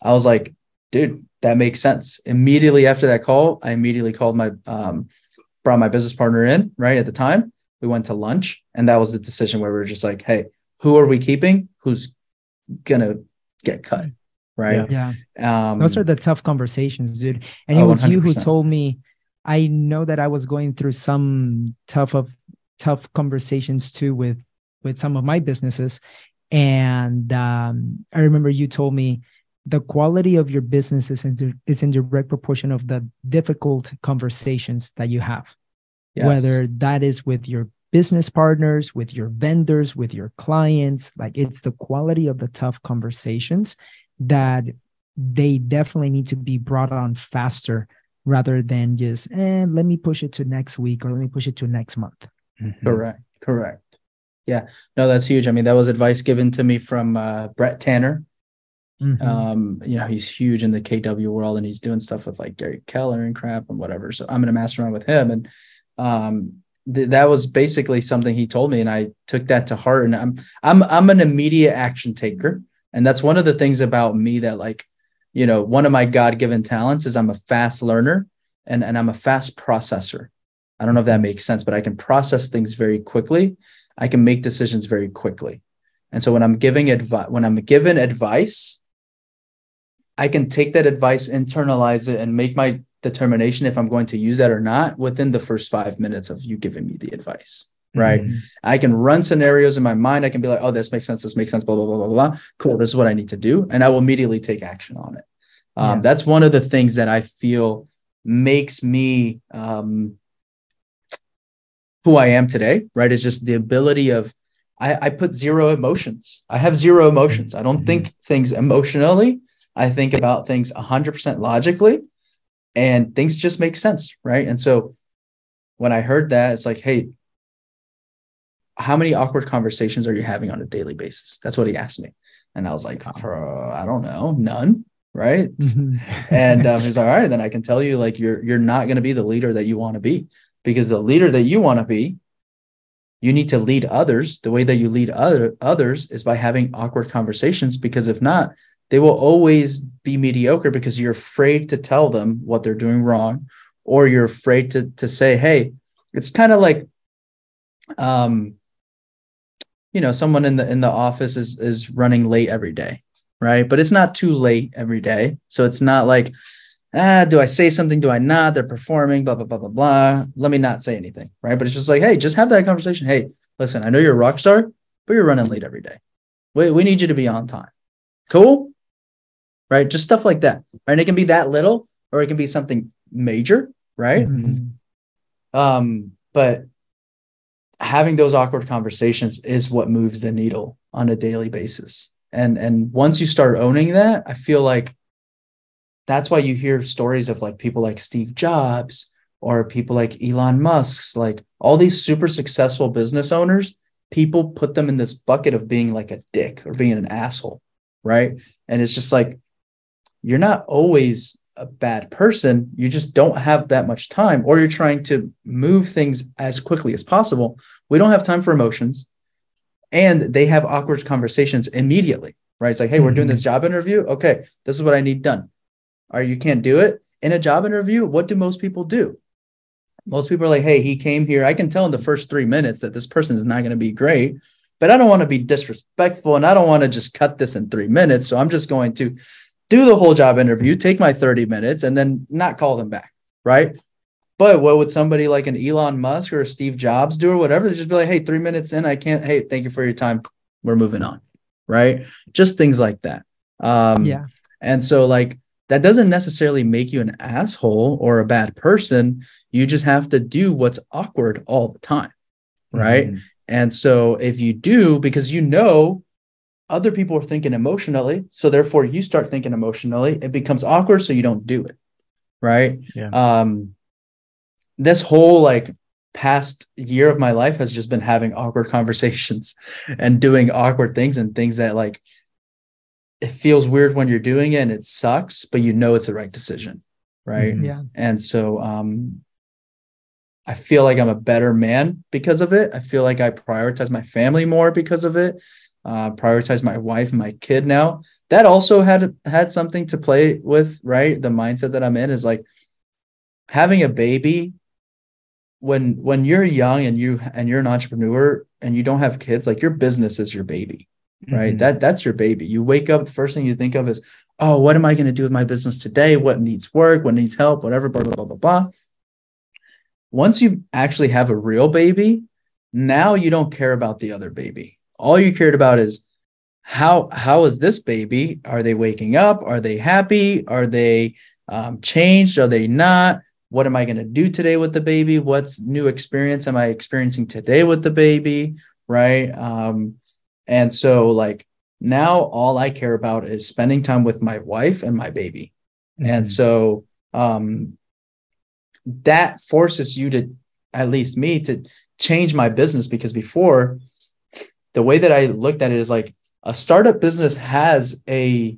I was like, dude, that makes sense. Immediately after that call, I immediately called brought my business partner in, right? At the time, we went to lunch, and that was the decision where we were just like, hey, who are we keeping? Who's going to get cut? Right. Yeah. Those are the tough conversations, dude. And it was 100%. You who told me. I know that I was going through some tough conversations too with some of my businesses. And I remember you told me the quality of your business is in direct proportion of the difficult conversations that you have. Yes. Whether that is with your business partners, with your vendors, with your clients. Like, it's the quality of the tough conversations that they definitely need to be brought on faster, rather than just, let me push it to next week, or let me push it to next month. Mm-hmm. Correct. Yeah, no, that's huge. I mean, that was advice given to me from Brett Tanner. Mm-hmm. He's huge in the KW world, and he's doing stuff with like Gary Keller and crap and whatever. So I'm in a mastermind with him. And that was basically something he told me, and I took that to heart. And I'm an immediate action taker. And that's one of the things about me that, like, one of my God-given talents is I'm a fast learner, and I'm a fast processor. I don't know if that makes sense, but I can process things very quickly. I can make decisions very quickly. And so when I'm given advice, I can take that advice, internalize it, and make my determination if I'm going to use that or not within the first 5 minutes of you giving me the advice. Right. Mm-hmm. I can run scenarios in my mind. I can be like, oh, this makes sense. This makes sense. Blah, blah, blah, blah, blah. Cool. This is what I need to do. And I will immediately take action on it. That's one of the things that I feel makes me who I am today. Right. Is just the ability of, I put 0 emotions. I have 0 emotions. I don't think things emotionally. I think about things 100% logically, and things just make sense. Right. And so when I heard that, it's like, hey, how many awkward conversations are you having on a daily basis? That's what he asked me. And I was like, I don't know, none. Right. And he's like, all right, then I can tell you, like, you're not going to be the leader that you want to be, because the leader that you want to be, you need to lead others. The way that you lead others is by having awkward conversations, because if not, they will always be mediocre because you're afraid to tell them what they're doing wrong, or you're afraid to say, hey, it's kind of like, someone in the office is running late every day, right? But it's not too late every day. So it's not like, do I say something? Do I not? They're performing, blah, blah, blah, blah, blah. Let me not say anything, right? But it's just like, hey, just have that conversation. Hey, listen, I know you're a rock star, but you're running late every day. We need you to be on time. Cool? right? Just stuff like that, right? And it can be that little, or it can be something major, right? But having those awkward conversations is what moves the needle on a daily basis. And once you start owning that, I feel like that's why you hear stories of like people like Steve Jobs or people like Elon Musk's, like all these super successful business owners, people put them in this bucket of being like a dick or being an asshole, right? And it's just like, you're not always a bad person. You just don't have that much time, or you're trying to move things as quickly as possible. We don't have time for emotions. And they have awkward conversations immediately, right? It's like, hey, we're doing this job interview. Okay, this is what I need done. Or you can't do it. In a job interview, what do most people do? Most people are like, hey, he came here. I can tell in the first 3 minutes that this person is not going to be great, but I don't want to be disrespectful and I don't want to just cut this in 3 minutes. So I'm just going to do the whole job interview, take my 30 minutes and then not call them back, right? But what would somebody like an Elon Musk or a Steve Jobs do or whatever? They just be like, hey, 3 minutes in, I can't. Hey, thank you for your time. We're moving on, right? Just things like that. And so like, that doesn't necessarily make you an asshole or a bad person. You just have to do what's awkward all the time, right? And so if you do, because you know other people are thinking emotionally, so therefore you start thinking emotionally, it becomes awkward, so you don't do it, right? This whole like past year of my life has just been having awkward conversations and doing awkward things and things that like, it feels weird when you're doing it and it sucks, but you know it's the right decision, right? And so I feel like I'm a better man because of it. I feel like I prioritize my family more because of it. Prioritize my wife and my kid now. That also had something to play with, right? The mindset that I'm in is like having a baby. When you're young and you're an entrepreneur and you don't have kids, like your business is your baby. Right. That's your baby. You wake up, the first thing you think of is, oh, what am I going to do with my business today? What needs work? What needs help? Whatever, blah, blah, blah, blah, blah. Once you actually have a real baby, now you don't care about the other baby. All you cared about is how is this baby? Are they waking up? Are they happy? Are they changed? Are they not? What am I going to do today with the baby? What's new experience am I experiencing today with the baby? Right. And so like now all I care about is spending time with my wife and my baby. And so that forces you to, at least me, to change my business, because before, the way that I looked at it is like a startup business has a,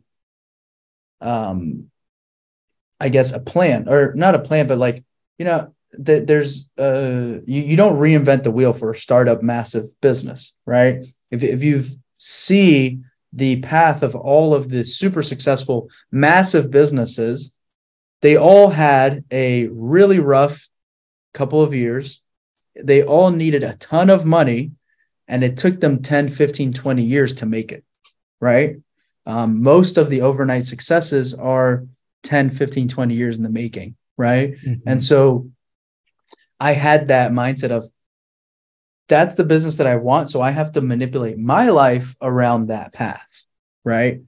I guess a plan, or not a plan, but like, you know, there's you don't reinvent the wheel for a startup massive business, right? If you see the path of all of the super successful massive businesses, they all had a really rough couple of years. They all needed a ton of money, and it took them 10, 15, 20 years to make it, right? Most of the overnight successes are 10, 15, 20 years in the making, right? And so I had that mindset of, that's the business that I want, so I have to manipulate my life around that path, right?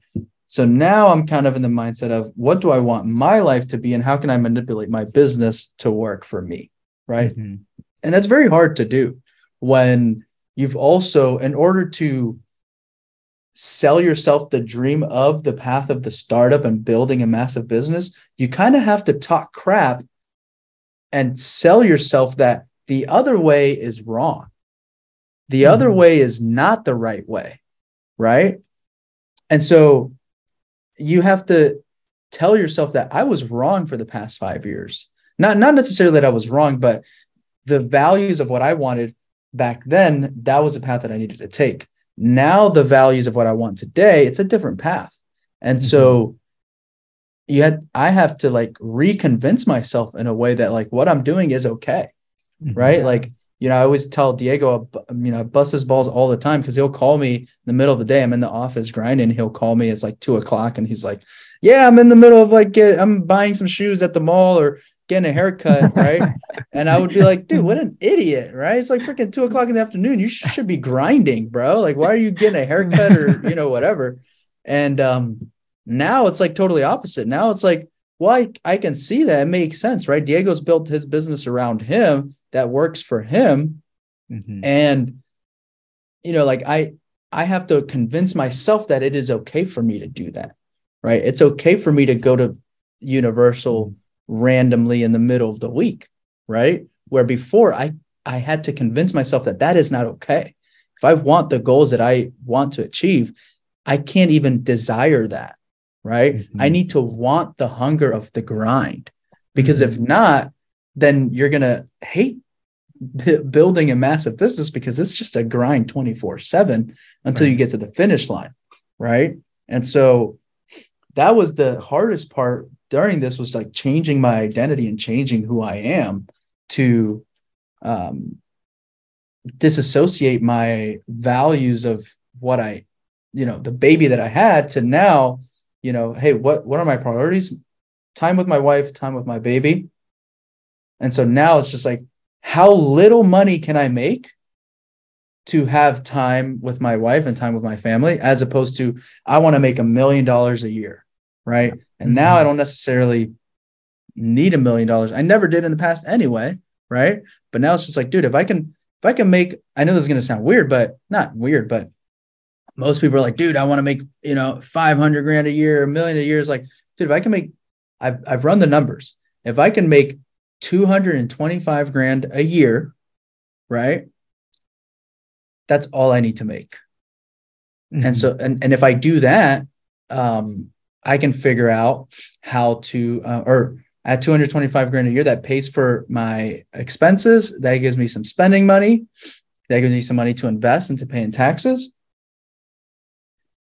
So now I'm kind of in the mindset of, what do I want my life to be, and how can I manipulate my business to work for me, right? And that's very hard to do when you've also, in order to sell yourself the dream of the path of the startup and building a massive business, you kind of have to talk crap and sell yourself that the other way is wrong. The other way is not the right way, right? And so you have to tell yourself that I was wrong for the past 5 years. Not necessarily that I was wrong, but the values of what I wanted back then, that was a path that I needed to take. Now the values of what I want today, it's a different path. And so I have to like reconvince myself in a way that like what I'm doing is okay, right? Like, you know, I always tell Diego, you know, I bust his balls all the time, because he'll call me in the middle of the day. I'm in the office grinding. He'll call me. It's like 2:00. And he's like, yeah, I'm in the middle of like, I'm buying some shoes at the mall or getting a haircut. Right. And I would be like, dude, what an idiot. Right. It's like freaking 2:00 in the afternoon. You should be grinding, bro. Like, why are you getting a haircut or, you know, whatever. And Now it's like totally opposite. Now it's like, well, I can see that it makes sense, right? Diego's built his business around him that works for him. And, you know, like I have to convince myself that it is okay for me to do that, right? It's okay for me to go to Universal randomly in the middle of the week, right? Where before I had to convince myself that that is not okay. If I want the goals that I want to achieve, I can't even desire that, right? I need to want the hunger of the grind, because if not, then you're going to hate building a massive business, because it's just a grind 24/7 until you get to the finish line, right? And so that was the hardest part during this, was like changing my identity and changing who I am, to disassociate my values of what I, you know, the baby that I had, to now, you know, hey, what are my priorities? Time with my wife, time with my baby. And so now it's just like, how little money can I make to have time with my wife and time with my family, as opposed to, I want to make $1 million a year, right? And now I don't necessarily need $1 million. I never did in the past anyway, right? But now it's just like, dude, if I can make, I know this is going to sound weird, but not weird, but most people are like, dude, I want to make, you know, 500 grand a year, $1 million a year. It's like, dude, if I can make, I've run the numbers. If I can make 225 grand a year, right? That's all I need to make. And so, and if I do that, I can figure out how to, or at 225 grand a year, that pays for my expenses. That gives me some spending money. That gives me some money to invest into paying taxes.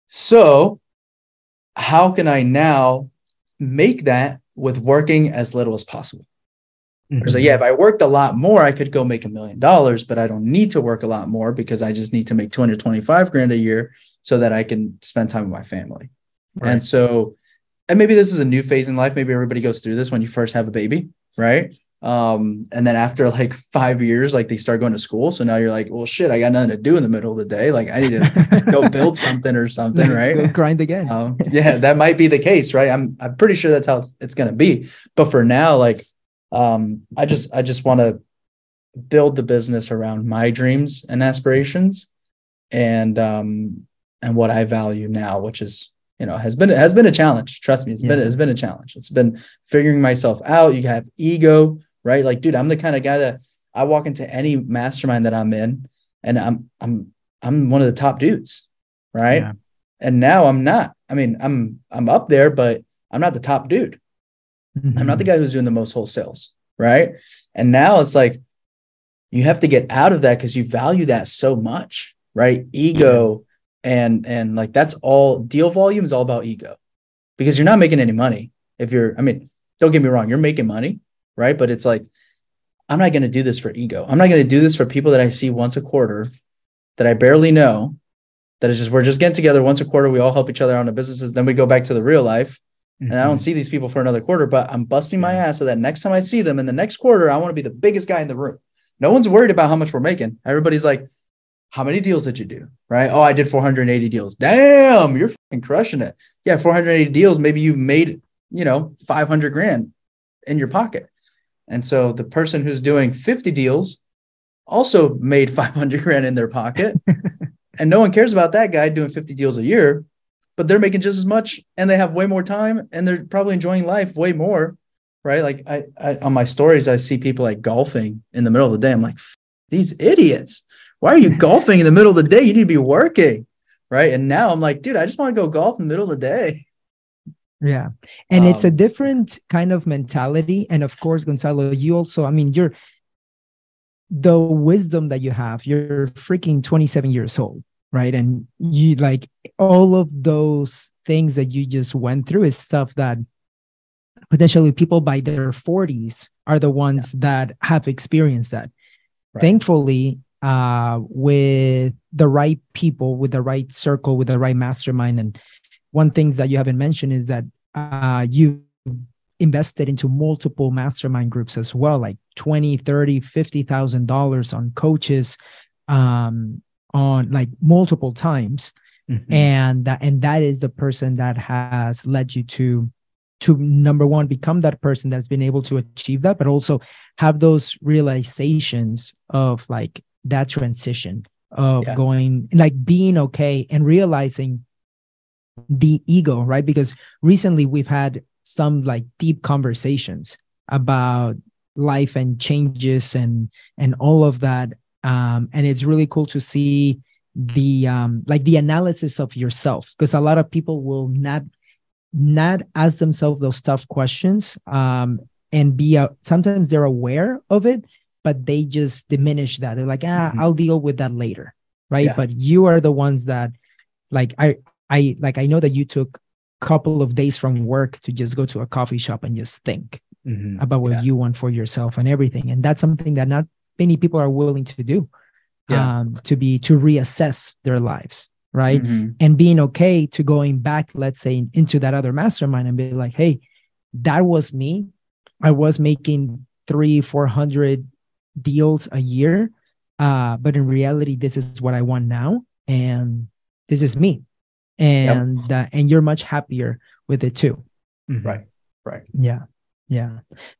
So how can I now make that with working as little as possible? So yeah, if I worked a lot more, I could go make $1 million, but I don't need to work a lot more, because I just need to make 225 grand a year so that I can spend time with my family. Right. And so, and maybe this is a new phase in life. Maybe everybody goes through this when you first have a baby, right? And then after like 5 years, like they start going to school. So now you're like, well, shit, I got nothing to do in the middle of the day. Like I need to go build something or something, right? Go grind again. Yeah, that might be the case, right? I'm pretty sure that's how it's going to be. But for now, like, I just want to build the business around my dreams and aspirations, and what I value now, which is, you know, has been a challenge. Trust me, it's been a challenge. It's been figuring myself out. You have ego, right? Like, dude, I'm the kind of guy that I walk into any mastermind that I'm in, and I'm one of the top dudes, right? Yeah. And now I'm not. I mean, I'm up there, but I'm not the top dude. I'm not the guy who's doing the most wholesales, right? And now it's like, you have to get out of that, because you value that so much, right? Ego and like, that's all, deal volume is all about ego, because you're not making any money. I mean, don't get me wrong, you're making money, right? But it's like, I'm not going to do this for ego. I'm not going to do this for people that I see once a quarter, that I barely know, that is just, we're just getting together once a quarter. We all help each other out in the businesses. Then we go back to the real life. And I don't see these people for another quarter, but I'm busting my ass so that next time I see them in the next quarter, I want to be the biggest guy in the room. No one's worried about how much we're making. Everybody's like, how many deals did you do? Right? Oh, I did 480 deals. Damn, you're fucking crushing it. Yeah, 480 deals. Maybe you made, you know, 500 grand in your pocket. And so the person who's doing 50 deals also made 500 grand in their pocket. And no one cares about that guy doing 50 deals a year. But they're making just as much, and they have way more time, and they're probably enjoying life way more, right? Like I on my stories, I see people like golfing in the middle of the day. I'm like, these idiots, why are you golfing in the middle of the day? You need to be working, right? And now I'm like, dude, I just want to go golf in the middle of the day. Yeah. And it's a different kind of mentality. And of course, Gonzalo, you also, I mean, the wisdom that you have, you're freaking 27 years old. Right. And you like all of those things that you just went through is stuff that potentially people by their 40s are the ones that have experienced that. Right. Thankfully, with the right people, with the right circle, with the right mastermind. And one thing that you haven't mentioned is that you invested into multiple mastermind groups as well, like $20,000, $30,000, $50,000 on coaches, on like multiple times. And that is the person that has led you to number one, become that person that's been able to achieve that, but also have those realizations of like that transition of going, like being okay and realizing the ego, right? Because recently we've had some like deep conversations about life and changes and all of that. And it's really cool to see the like the analysis of yourself, because a lot of people will not ask themselves those tough questions, and sometimes they're aware of it, but they just diminish that. They're like, I'll deal with that later, right? But you are the ones that, like, I know that you took a couple of days from work to just go to a coffee shop and just think about what you want for yourself and everything, and that's something that not many people are willing to do, to reassess their lives. Right. And being okay to going back, let's say, into that other mastermind and be like, hey, that was me. I was making 300-400 deals a year. But in reality, this is what I want now. And this is me. And you're much happier with it too. Right. Yeah.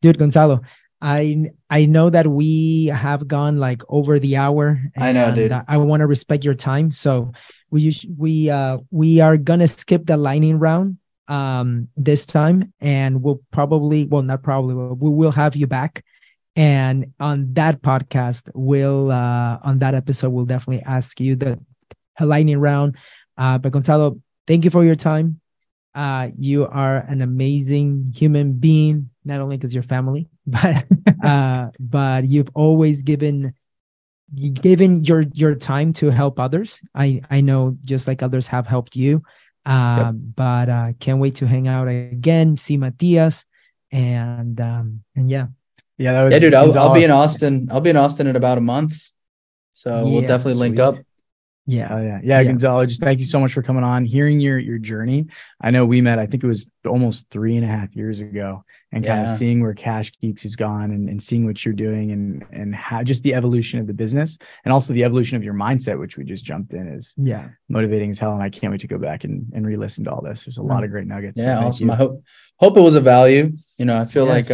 Dude, Gonzalo, I know that we have gone like over the hour. I know, dude. I want to respect your time. So we are gonna skip the lightning round this time, and we will have you back. And on that podcast, on that episode, we'll definitely ask you the lightning round. But Gonzalo, thank you for your time. You are an amazing human being, not only because you're family, but you've always given your time to help others. I know, just like others have helped you. But can't wait to hang out again, see Matias, and yeah. That was dude. I'll be in Austin. I'll be in Austin in about a month, so we'll definitely link up. Yeah. Gonzalo, just thank you so much for coming on, hearing your journey. I know we met, I think it was almost 3.5 years ago, and kind of seeing where Cash Geeks has gone and seeing what you're doing and how just the evolution of the business and also the evolution of your mindset, which we just jumped in, is motivating as hell. And I can't wait to go back and re-listen to all this. There's a lot of great nuggets. Yeah. So awesome. I hope it was a value. I feel like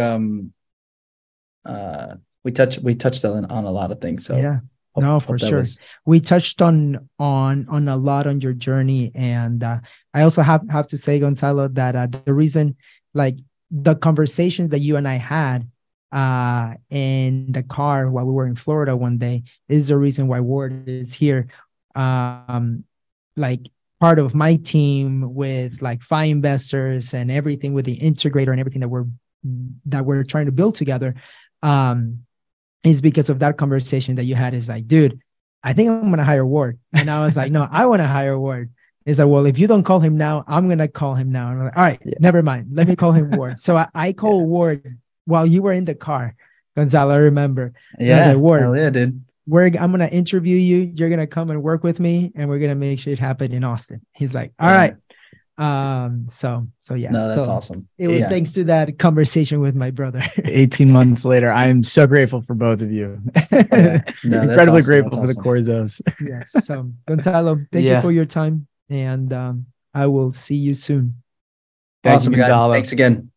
we touched on a lot of things. So no, for sure. We touched on a lot on your journey. And I also have to say, Gonzalo, that the reason, like, the conversation that you and I had in the car while we were in Florida one day is the reason why Ward is here. Like, part of my team with like FI investors and everything with the integrator and everything that we're trying to build together. Is because of that conversation that you had. Is like, dude, I think I'm going to hire Ward. And I was like, no, I want to hire Ward. It's like, well, if you don't call him now, I'm going to call him now. And I'm like, all right, never mind. Let me call him Ward. So I called Ward while you were in the car, Gonzalo, I remember. And I was like, Ward, hell yeah, dude. I'm going to interview you. You're going to come and work with me, and we're going to make sure it happen in Austin. He's like, all right. So yeah. No, that's awesome. It was thanks to that conversation with my brother. 18 months later, I am so grateful for both of you. Incredibly grateful for the Corzos. Yes. So Gonzalo, thank you for your time, and I will see you soon. Awesome, guys. Thanks again.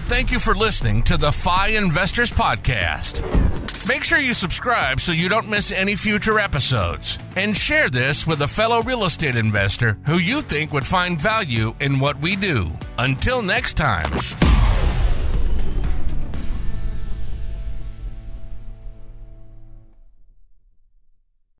Thank you for listening to the FI Investors Podcast. Make sure you subscribe so you don't miss any future episodes. And share this with a fellow real estate investor who you think would find value in what we do. Until next time.